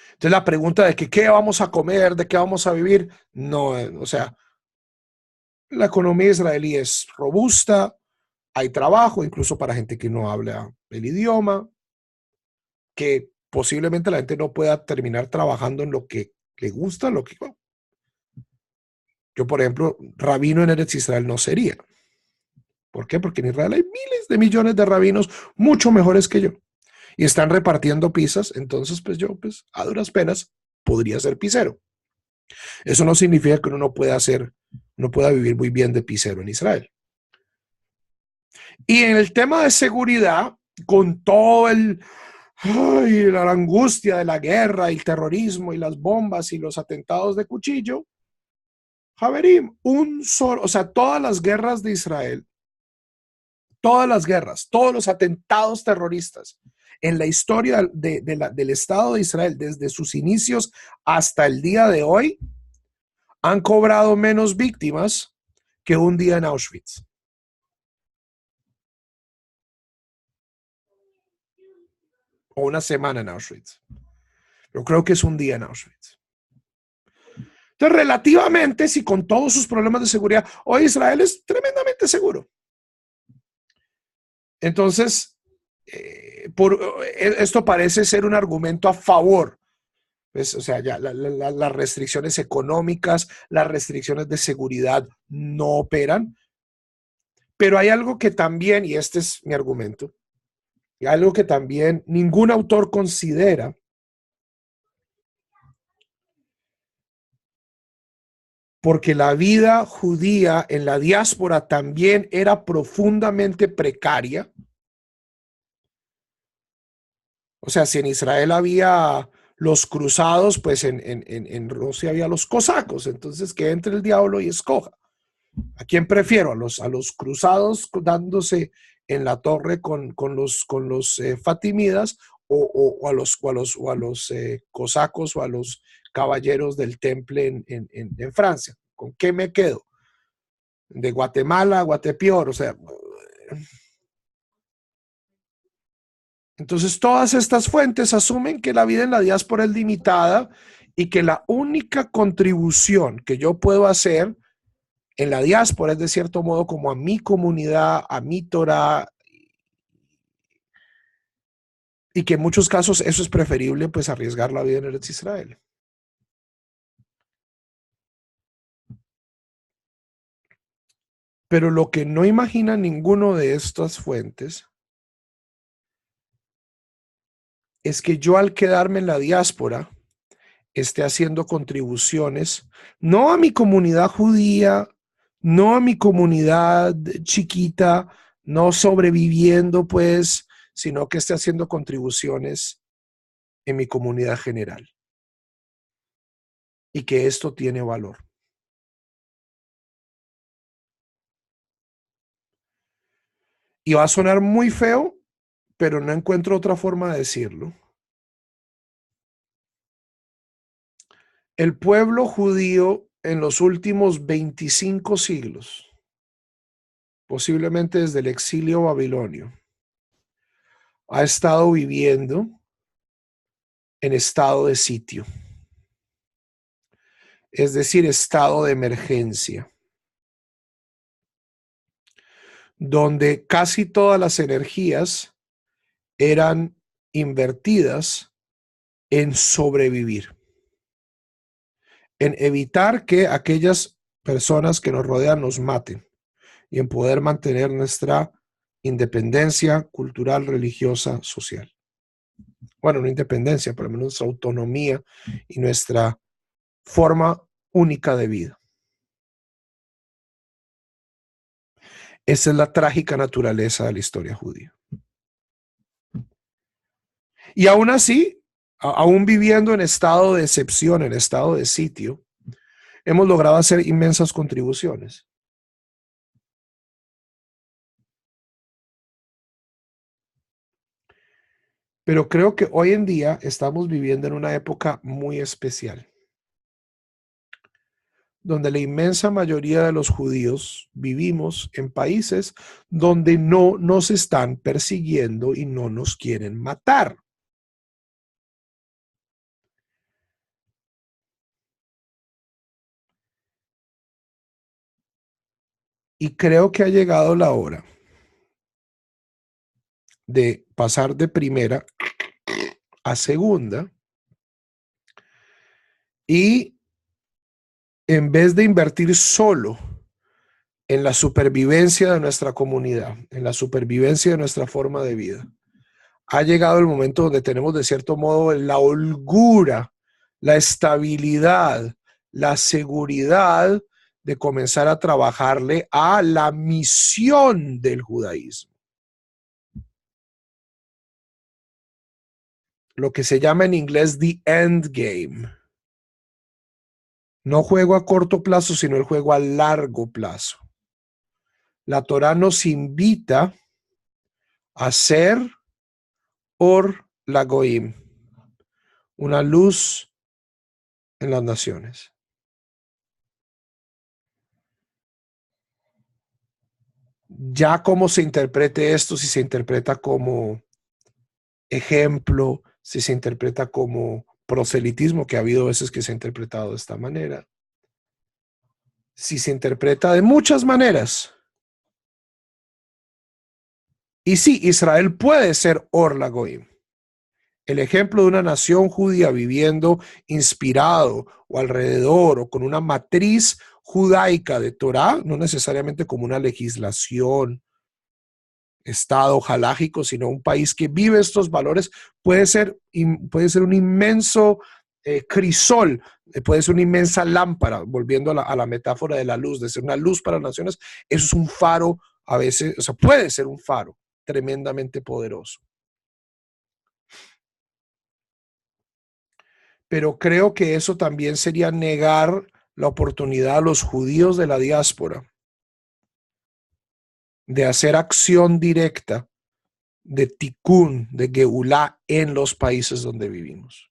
S1: Entonces la pregunta de que qué vamos a comer, de qué vamos a vivir, no, o sea, la economía israelí es robusta, hay trabajo, incluso para gente que no habla el idioma, que posiblemente la gente no pueda terminar trabajando en lo que le gusta, lo que yo, por ejemplo, rabino en Eretz Israel no sería. ¿Por qué? Porque en Israel hay miles de millones de rabinos mucho mejores que yo y están repartiendo pizzas, entonces pues yo pues a duras penas podría ser pizzero. Eso no significa que uno no pueda vivir muy bien de pizzero en Israel. Y en el tema de seguridad, con todo la angustia de la guerra, el terrorismo y las bombas y los atentados de cuchillo, Javerim, o sea, todas las guerras de Israel, todas las guerras, todos los atentados terroristas en la historia del Estado de Israel, desde sus inicios hasta el día de hoy, han cobrado menos víctimas que un día en Auschwitz. O una semana en Auschwitz. Yo creo que es un día en Auschwitz. Entonces, relativamente, si con todos sus problemas de seguridad, hoy Israel es tremendamente seguro. Entonces, esto parece ser un argumento a favor. Pues, o sea, ya las restricciones económicas, las restricciones de seguridad no operan. Pero hay algo que también, y este es mi argumento, y algo que también ningún autor considera, porque la vida judía en la diáspora también era profundamente precaria. O sea, si en Israel había los cruzados, pues en Rusia había los cosacos. Entonces, que entre el diablo y escoja. ¿A quién prefiero? A los cruzados dándose en la torre con los fatimidas o a los cosacos o a los caballeros del temple en Francia. ¿Con qué me quedo? De Guatemala a Guatepeor, o sea. Entonces, todas estas fuentes asumen que la vida en la diáspora es limitada y que la única contribución que yo puedo hacer en la diáspora es de cierto modo como a mi comunidad, a mi Torah, y que en muchos casos eso es preferible pues arriesgar la vida en Eretz Israel. Pero lo que no imagina ninguno de estas fuentes es que yo al quedarme en la diáspora esté haciendo contribuciones, no a mi comunidad judía, no a mi comunidad chiquita, no sobreviviendo pues, sino que esté haciendo contribuciones en mi comunidad general y que esto tiene valor. Y va a sonar muy feo, pero no encuentro otra forma de decirlo. El pueblo judío en los últimos 25 siglos, posiblemente desde el exilio babilonio, ha estado viviendo en estado de sitio, es decir, estado de emergencia, donde casi todas las energías eran invertidas en sobrevivir, en evitar que aquellas personas que nos rodean nos maten y en poder mantener nuestra independencia cultural, religiosa, social. Bueno, no independencia, pero al menos nuestra autonomía y nuestra forma única de vida. Esa es la trágica naturaleza de la historia judía. Y aún así, aún viviendo en estado de excepción, en estado de sitio, hemos logrado hacer inmensas contribuciones. Pero creo que hoy en día estamos viviendo en una época muy especial, donde la inmensa mayoría de los judíos vivimos en países donde no nos están persiguiendo y no nos quieren matar. Y creo que ha llegado la hora de pasar de primera a segunda y en vez de invertir solo en la supervivencia de nuestra comunidad, en la supervivencia de nuestra forma de vida, ha llegado el momento donde tenemos de cierto modo la holgura, la estabilidad, la seguridad de comenzar a trabajarle a la misión del judaísmo. Lo que se llama en inglés the end game. No juego a corto plazo, sino el juego a largo plazo. La Torá nos invita a ser Or Lagoim, una luz en las naciones. Ya cómo se interprete esto, si se interpreta como ejemplo, si se interpreta como proselitismo, que ha habido veces que se ha interpretado de esta manera, si se interpreta de muchas maneras. Y sí, Israel puede ser Or Lagoim, el ejemplo de una nación judía viviendo inspirado o alrededor o con una matriz judaica de Torá, no necesariamente como una legislación, estado halágico, sino un país que vive estos valores, puede ser un inmenso crisol, puede ser una inmensa lámpara, volviendo a la metáfora de la luz, de ser una luz para las naciones. Eso es un faro a veces, o sea, puede ser un faro tremendamente poderoso. Pero creo que eso también sería negar la oportunidad a los judíos de la diáspora de hacer acción directa de tikkun, de geulá en los países donde vivimos.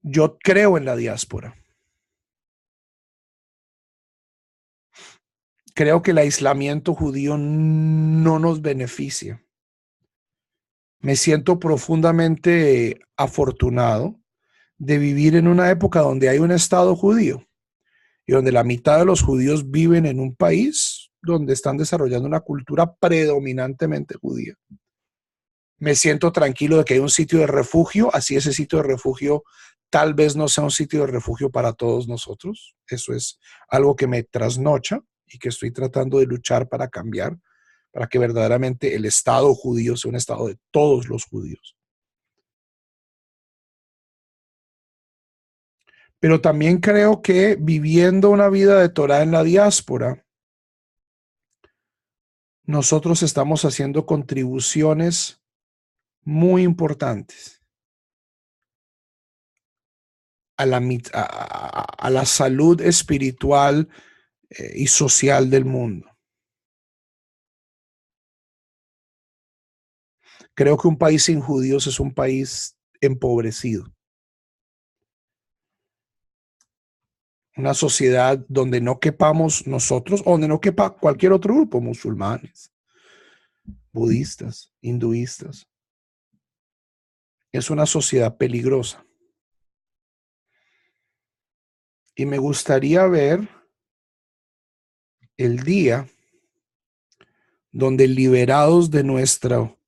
S1: Yo creo en la diáspora. Creo que el aislamiento judío no nos beneficia. Me siento profundamente afortunado de vivir en una época donde hay un estado judío y donde la mitad de los judíos viven en un país donde están desarrollando una cultura predominantemente judía. Me siento tranquilo de que hay un sitio de refugio, así ese sitio de refugio tal vez no sea un sitio de refugio para todos nosotros. Eso es algo que me trasnocha y que estoy tratando de luchar para cambiar, para que verdaderamente el Estado judío sea un Estado de todos los judíos. Pero también creo que viviendo una vida de Torah en la diáspora, nosotros estamos haciendo contribuciones muy importantes a la salud espiritual y social del mundo. Creo que un país sin judíos es un país empobrecido. Una sociedad donde no quepamos nosotros, donde no quepa cualquier otro grupo, musulmanes, budistas, hinduistas. Es una sociedad peligrosa. Y me gustaría ver el día donde, liberados de nuestro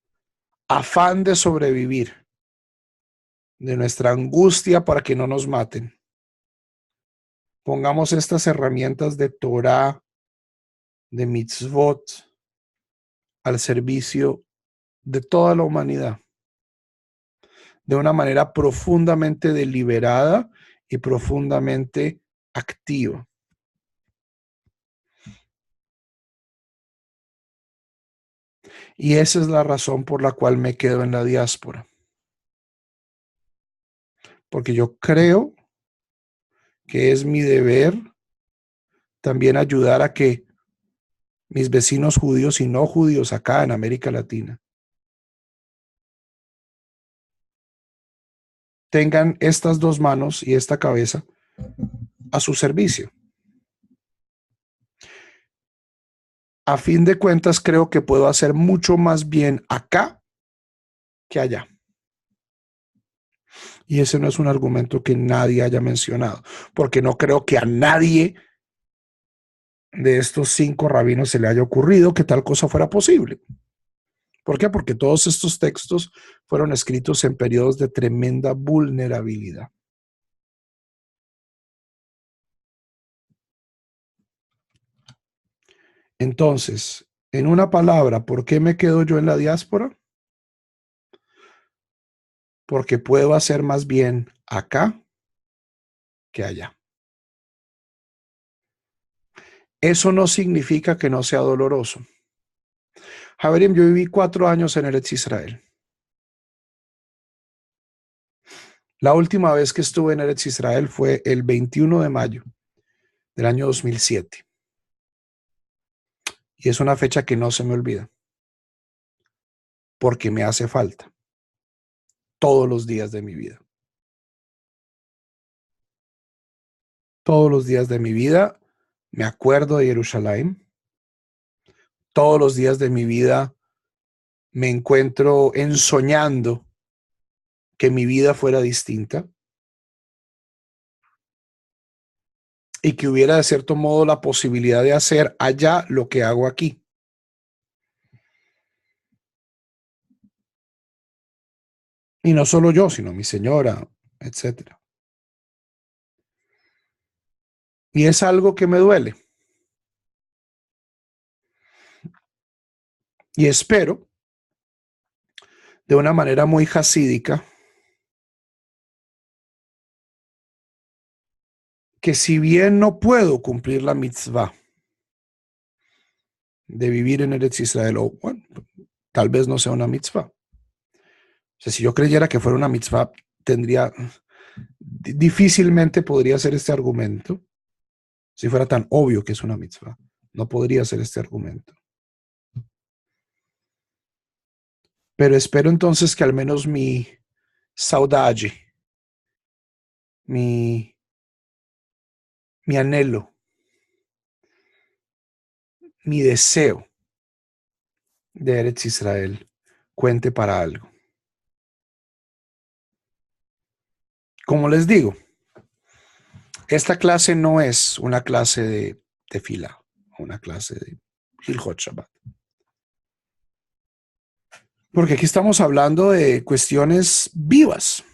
S1: afán de sobrevivir, de nuestra angustia para que no nos maten, pongamos estas herramientas de Torah, de mitzvot, al servicio de toda la humanidad, de una manera profundamente deliberada y profundamente activa. Y esa es la razón por la cual me quedo en la diáspora. Porque yo creo que es mi deber también ayudar a que mis vecinos judíos y no judíos acá en América Latina tengan estas dos manos y esta cabeza a su servicio. A fin de cuentas, creo que puedo hacer mucho más bien acá que allá. Y ese no es un argumento que nadie haya mencionado, porque no creo que a nadie de estos 5 rabinos se le haya ocurrido que tal cosa fuera posible. ¿Por qué? Porque todos estos textos fueron escritos en periodos de tremenda vulnerabilidad. Entonces, en una palabra, ¿por qué me quedo yo en la diáspora? Porque puedo hacer más bien acá que allá. Eso no significa que no sea doloroso. Javerim, yo viví 4 años en Eretz Israel. La última vez que estuve en Eretz Israel fue el 21 de mayo del año 2007. Y es una fecha que no se me olvida, porque me hace falta todos los días de mi vida. Todos los días de mi vida me acuerdo de Jerusalén. Todos los días de mi vida me encuentro ensoñando que mi vida fuera distinta y que hubiera de cierto modo la posibilidad de hacer allá lo que hago aquí. Y no solo yo, sino mi señora, etcétera. Y es algo que me duele. Y espero, de una manera muy jasídica, que si bien no puedo cumplir la mitzvah de vivir en Eretz Israel, o bueno, tal vez no sea una mitzvah. O sea, si yo creyera que fuera una mitzvah, difícilmente podría ser este argumento. Si fuera tan obvio que es una mitzvah, no podría ser este argumento. Pero espero entonces que al menos mi saudade, mi anhelo, mi deseo de Eretz Israel cuente para algo. Como les digo, esta clase no es una clase de tefila, una clase de Hilchot Shabbat. Porque aquí estamos hablando de cuestiones vivas.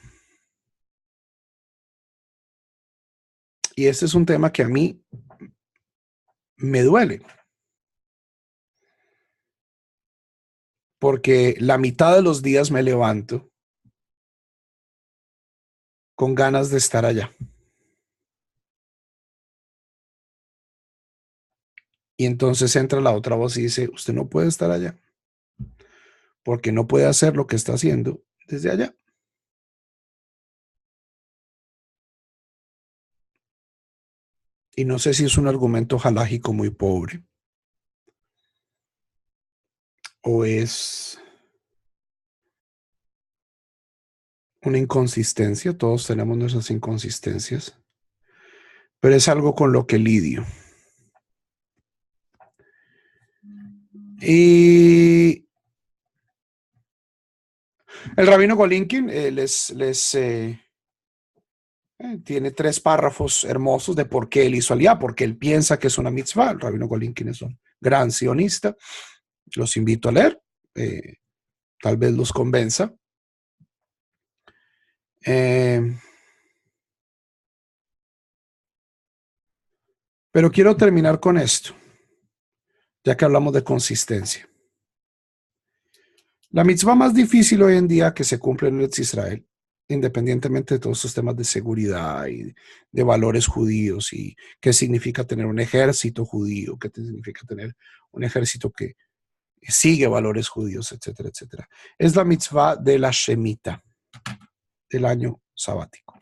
S1: Y este es un tema que a mí me duele. Porque la mitad de los días me levanto con ganas de estar allá. Y entonces entra la otra voz y dice, usted no puede estar allá, porque no puede hacer lo que está haciendo desde allá. Y no sé si es un argumento halágico muy pobre, o es una inconsistencia, todos tenemos nuestras inconsistencias, pero es algo con lo que lidio. Y el rabino Golinkin tiene 3 párrafos hermosos de por qué él hizo aliyá, porque él piensa que es una mitzvah. El rabino Golinkin es un gran sionista. Los invito a leer. Tal vez los convenza. Pero quiero terminar con esto, ya que hablamos de consistencia. La mitzvah más difícil hoy en día que se cumple en Eretz Israel, independientemente de todos estos temas de seguridad y de valores judíos y qué significa tener un ejército judío, qué significa tener un ejército que sigue valores judíos, etcétera, etcétera. Es la mitzvah de la Shemitah, del año sabático.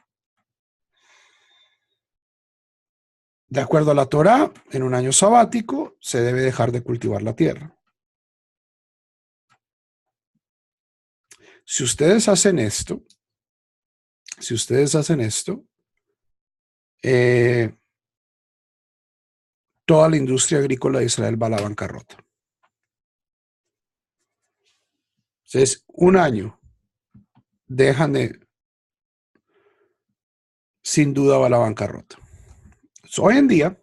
S1: De acuerdo a la Torá, en un año sabático se debe dejar de cultivar la tierra. Si ustedes hacen esto, toda la industria agrícola de Israel va a la bancarrota. Entonces, un año dejan de, sin duda va a la bancarrota. Entonces, hoy en día,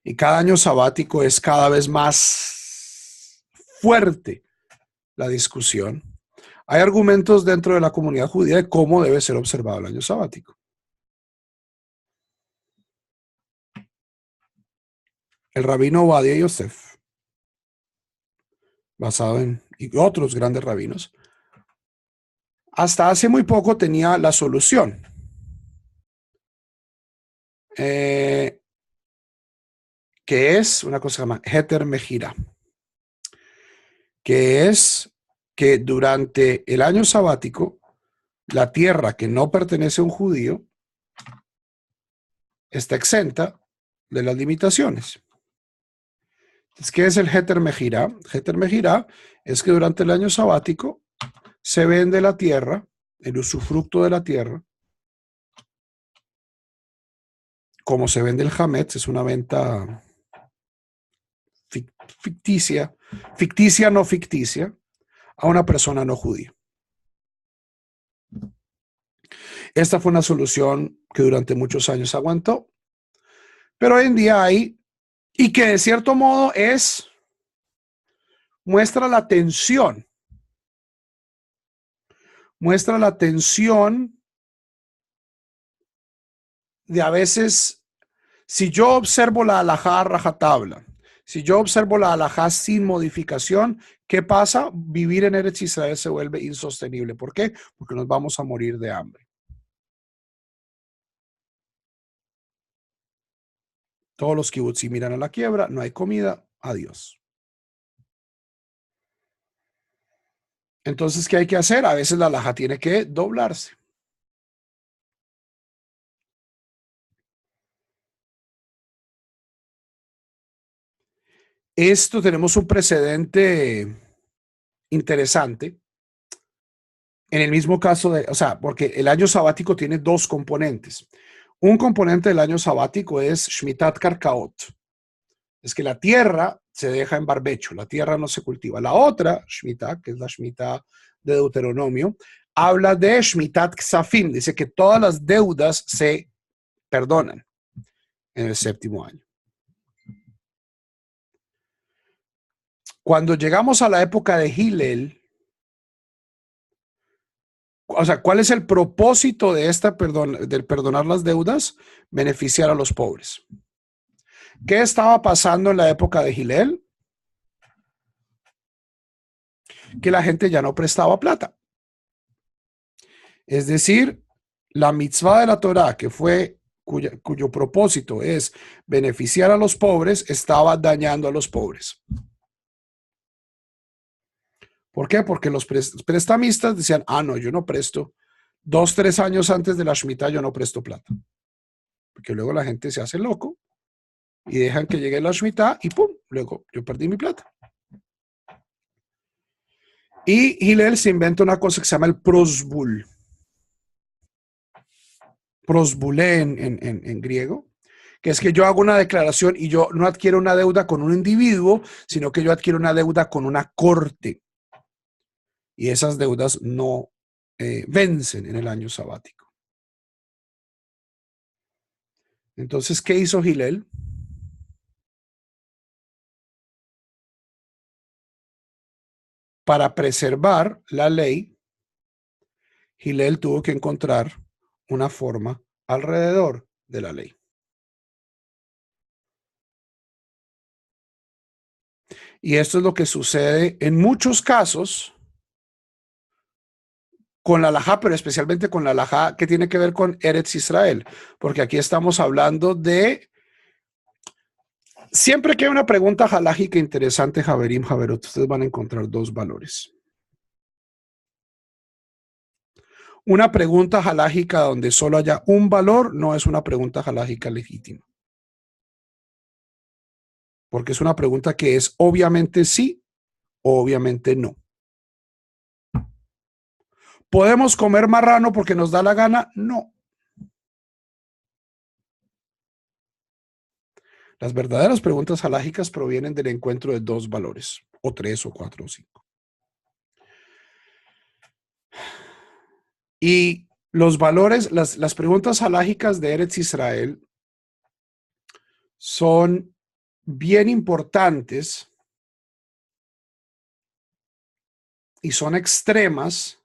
S1: y cada año sabático es cada vez más fuerte la discusión. Hay argumentos dentro de la comunidad judía de cómo debe ser observado el año sabático. El rabino Ovadia Yosef, basado en y otros grandes rabinos, hasta hace muy poco tenía la solución. Que es una cosa que se llama Heter Mejira, que es que durante el año sabático, la tierra que no pertenece a un judío está exenta de las limitaciones. Entonces, ¿qué es el Heter Mejira? Heter Mejira es que durante el año sabático se vende la tierra, el usufructo de la tierra, como se vende el Hametz, es una venta ficticia, no ficticia, a una persona no judía. Esta fue una solución que durante muchos años aguantó, pero hoy en día hay, y que de cierto modo muestra la tensión de a veces, si yo observo la halajá rajatabla, si yo observo la halajá sin modificación, ¿qué pasa? Vivir en Eretz Israel se vuelve insostenible. ¿Por qué? Porque nos vamos a morir de hambre. Todos los kibutzim miran a la quiebra, no hay comida, adiós. Entonces, ¿qué hay que hacer? A veces la halajá tiene que doblarse. Esto tenemos un precedente interesante. En el mismo caso de, o sea, porque el año sabático tiene 2 componentes. Un componente del año sabático es Shmitat Karkaot. Es que la tierra se deja en barbecho, la tierra no se cultiva. La otra, Shmitá, que es la Shmitá de Deuteronomio, habla de Shmitat Ksafim. Dice que todas las deudas se perdonan en el 7º año. Cuando llegamos a la época de Hillel, o sea, ¿cuál es el propósito de del perdonar las deudas? Beneficiar a los pobres. ¿Qué estaba pasando en la época de Hillel? Que la gente ya no prestaba plata. Es decir, la mitzvah de la Torá, que fue cuyo propósito es beneficiar a los pobres, estaba dañando a los pobres. ¿Por qué? Porque los prestamistas decían, no, yo no presto. 2, 3 años antes de la Shemitah yo no presto plata. Porque luego la gente se hace loco y dejan que llegue la Shemitah y ¡pum! Luego yo perdí mi plata.
S2: Y Hillel se inventa una cosa que se llama el prosbul. Prosbulé en griego, que es que yo hago una declaración y yo no adquiero una deuda con un individuo, sino que yo adquiero una deuda con una corte. Y esas deudas no vencen en el año sabático. Entonces, ¿qué hizo Hillel? Para preservar la ley, Hillel tuvo que encontrar una forma alrededor de la ley. Y esto es lo que sucede en muchos casos con la halajá, pero especialmente con la halajá que tiene que ver con Eretz Israel, porque aquí estamos hablando de... Siempre que hay una pregunta halájica interesante, Javerim, Javerot, ustedes van a encontrar dos valores. Una pregunta halájica donde solo haya un valor no es una pregunta halájica legítima. Porque es una pregunta que es obviamente sí o obviamente no. ¿Podemos comer marrano porque nos da la gana? No. Las verdaderas preguntas halágicas provienen del encuentro de dos valores, o tres, o cuatro, o cinco. Y los valores, las preguntas halágicas de Eretz Israel son bien importantes y son extremas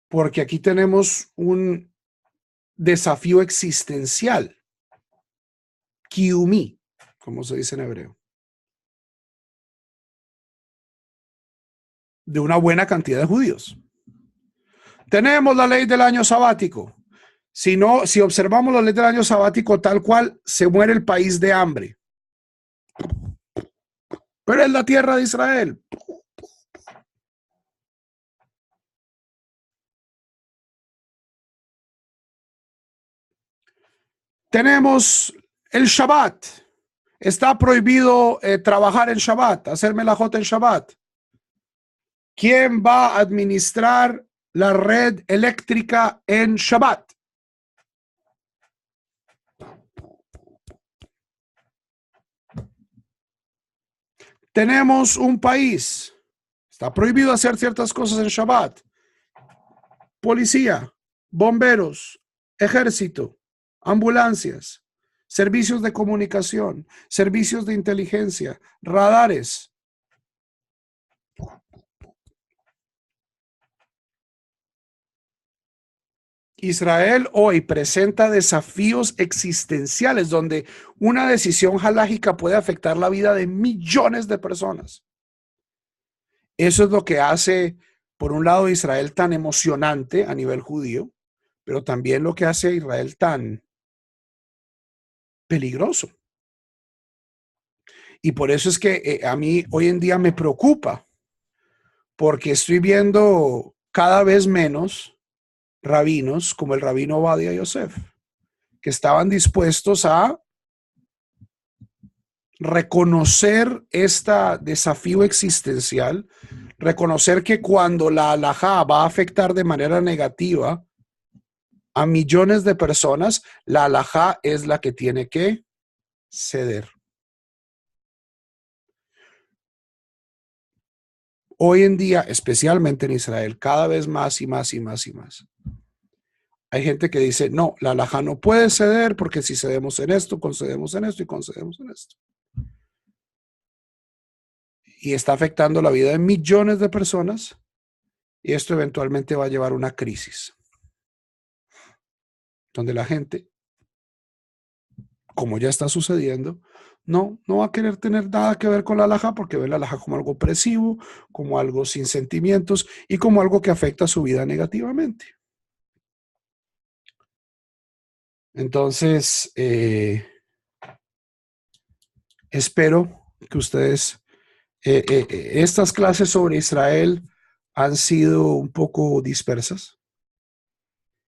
S2: porque aquí tenemos un desafío existencial, kiumi, como se dice en hebreo, de una buena cantidad de judíos. Tenemos la ley del año sabático. Si observamos la ley del año sabático tal cual, se muere el país de hambre. Pero es la tierra de Israel. Tenemos el Shabbat. Está prohibido trabajar en Shabbat, hacer melajot en Shabbat. ¿Quién va a administrar la red eléctrica en Shabbat? Tenemos un país. Está prohibido hacer ciertas cosas en Shabbat. Policía, bomberos, ejército, ambulancias, servicios de comunicación, servicios de inteligencia, radares. Israel hoy presenta desafíos existenciales donde una decisión halágica puede afectar la vida de millones de personas. Eso es lo que hace, por un lado, Israel tan emocionante a nivel judío, pero también lo que hace a Israel tan peligroso. Y por eso es que a mí hoy en día me preocupa, porque estoy viendo cada vez menos rabinos como el rabino Ovadia Yosef, que estaban dispuestos a reconocer este desafío existencial, reconocer que cuando la halajá va a afectar de manera negativa a millones de personas, la halajá es la que tiene que ceder. Hoy en día, especialmente en Israel, cada vez más y más y más y más, hay gente que dice, no, la halajá no puede ceder porque si cedemos en esto, concedemos en esto y concedemos en esto. Y está afectando la vida de millones de personas y esto eventualmente va a llevar a una crisis donde la gente, como ya está sucediendo, no va a querer tener nada que ver con la halajá porque ve la halajá como algo opresivo, como algo sin sentimientos y como algo que afecta su vida negativamente. Entonces, espero que ustedes, estas clases sobre Israel han sido un poco dispersas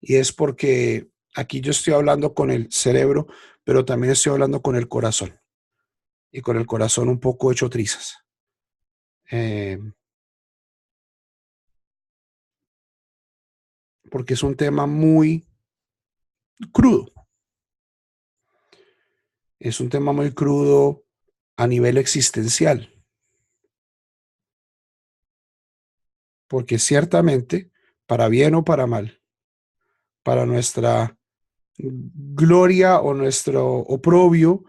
S2: y es porque aquí yo estoy hablando con el cerebro, pero también estoy hablando con el corazón y con el corazón un poco hecho trizas. porque es un tema muy crudo. Es un tema muy crudo a nivel existencial, porque ciertamente, para bien o para mal, para nuestra gloria o nuestro oprobio,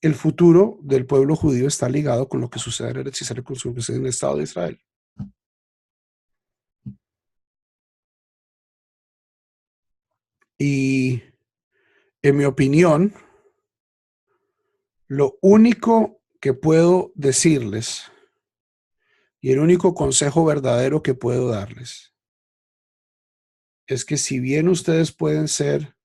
S2: el futuro del pueblo judío está ligado con lo que sucede en Eretz Israel, con lo que sucede en el Estado de Israel. Y en mi opinión, lo único que puedo decirles y el único consejo verdadero que puedo darles es que si bien ustedes pueden ser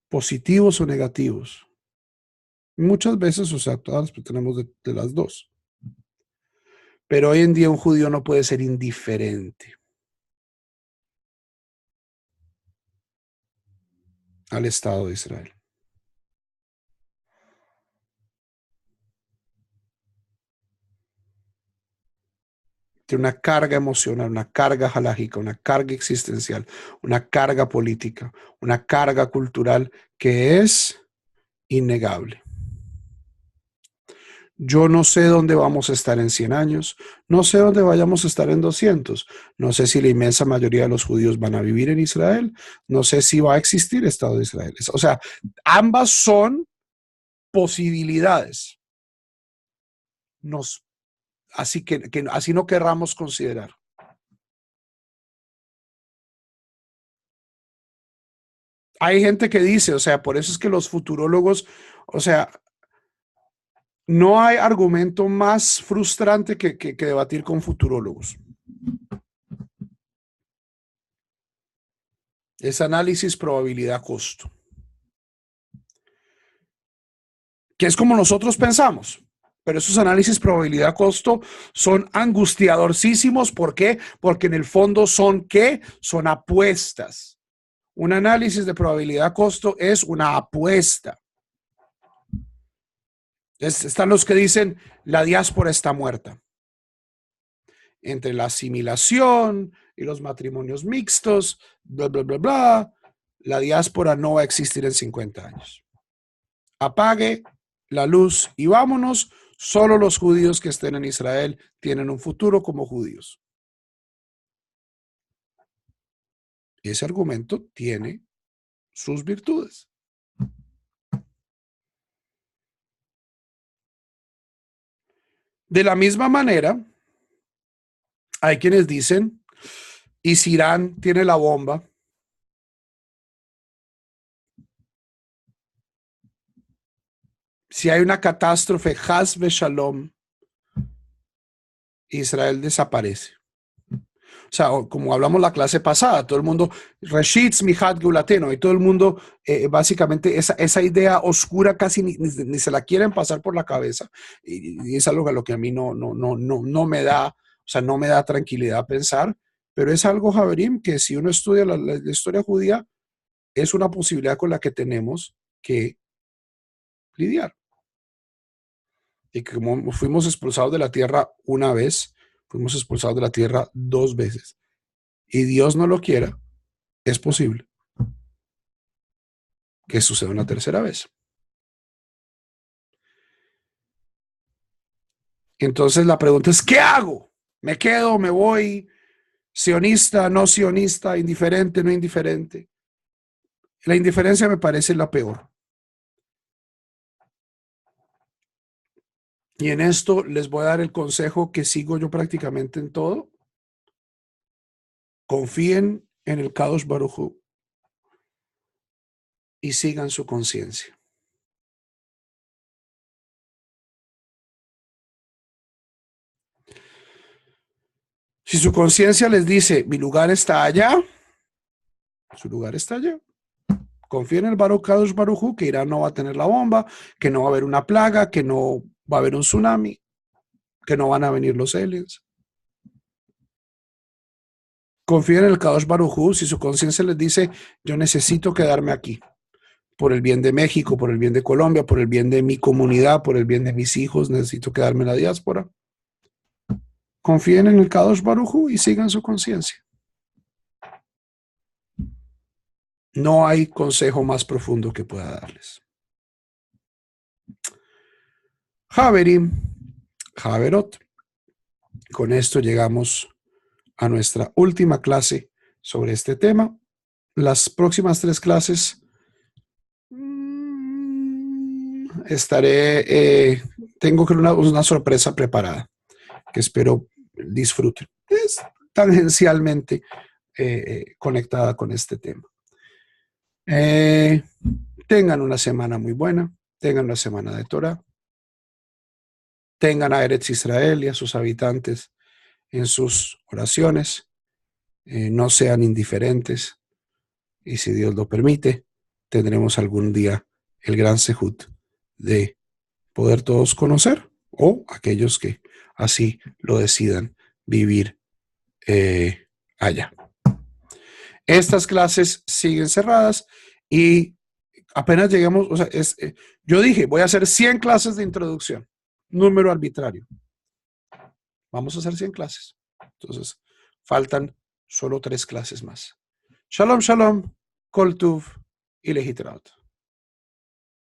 S2: positivos o negativos, muchas veces, o sea, todas tenemos de las dos, pero hoy en día un judío no puede ser indiferente al Estado de Israel. Tiene una carga emocional, una carga halágica, una carga existencial, una carga política, una carga cultural que es innegable. Yo no sé dónde vamos a estar en 100 años, no sé dónde vayamos a estar en 200, no sé si la inmensa mayoría de los judíos van a vivir en Israel, no sé si va a existir Estado de Israel. O sea, ambas son posibilidades, así que así no querramos considerar. Hay gente que dice, o sea, por eso es que los futurólogos, o sea, no hay argumento más frustrante que debatir con futurólogos. Es análisis probabilidad-costo. Que es como nosotros pensamos. Pero esos análisis probabilidad-costo son angustiadorcísimos. ¿Por qué? Porque en el fondo son ¿qué? Son apuestas. Un análisis de probabilidad-costo es una apuesta. Están los que dicen la diáspora está muerta. Entre la asimilación y los matrimonios mixtos, bla, bla, bla, bla, la diáspora no va a existir en 50 años. Apague la luz y vámonos. Solo los judíos que estén en Israel tienen un futuro como judíos. Ese argumento tiene sus virtudes. De la misma manera, hay quienes dicen, y si Irán tiene la bomba, si hay una catástrofe, Haz Shalom, Israel desaparece. O sea, como hablamos la clase pasada, todo el mundo, Reshitz Mihat Geulateno, y todo el mundo, básicamente, esa idea oscura casi ni se la quieren pasar por la cabeza. Y es algo a lo que a mí no me da, o sea, no me da tranquilidad pensar, pero es algo, Javerim, que si uno estudia la historia judía, es una posibilidad con la que tenemos que lidiar. Y que como fuimos expulsados de la tierra una vez, fuimos expulsados de la tierra 2 veces. Y Dios no lo quiera, es posible que suceda una tercera vez. Entonces la pregunta es, ¿qué hago? ¿Me quedo? ¿Me voy? ¿Sionista? ¿No sionista? ¿Indiferente? ¿No indiferente? La indiferencia me parece la peor. Y en esto les voy a dar el consejo que sigo yo prácticamente en todo. Confíen en el Kadosh Baruj Hu y sigan su conciencia. Si su conciencia les dice, mi lugar está allá, su lugar está allá. Confíen en el Kadosh Baruj Hu, que Irán no va a tener la bomba, que no va a haber una plaga, que no va a haber un tsunami, que no van a venir los aliens. Confíen en el Kadosh Baruj Hu. Si su conciencia les dice, yo necesito quedarme aquí, por el bien de México, por el bien de Colombia, por el bien de mi comunidad, por el bien de mis hijos, necesito quedarme en la diáspora. confíen en el Kadosh Baruj Hu y sigan su conciencia. No hay consejo más profundo que pueda darles. Javerim, Javerot. Con esto llegamos a nuestra última clase sobre este tema. Las próximas 3 clases tengo una sorpresa preparada que espero disfruten. Es tangencialmente conectada con este tema. Tengan una semana muy buena, tengan una semana de Torah, tengan a Eretz Israel y a sus habitantes en sus oraciones, no sean indiferentes y si Dios lo permite, tendremos algún día el gran sejut de poder todos conocer o aquellos que así lo decidan vivir allá. Estas clases siguen cerradas y apenas lleguemos, o sea, yo dije, voy a hacer 100 clases de introducción, número arbitrario. Vamos a hacer 100 clases. Entonces, faltan solo 3 clases más. Shalom, shalom, kol tuv y lehitraot.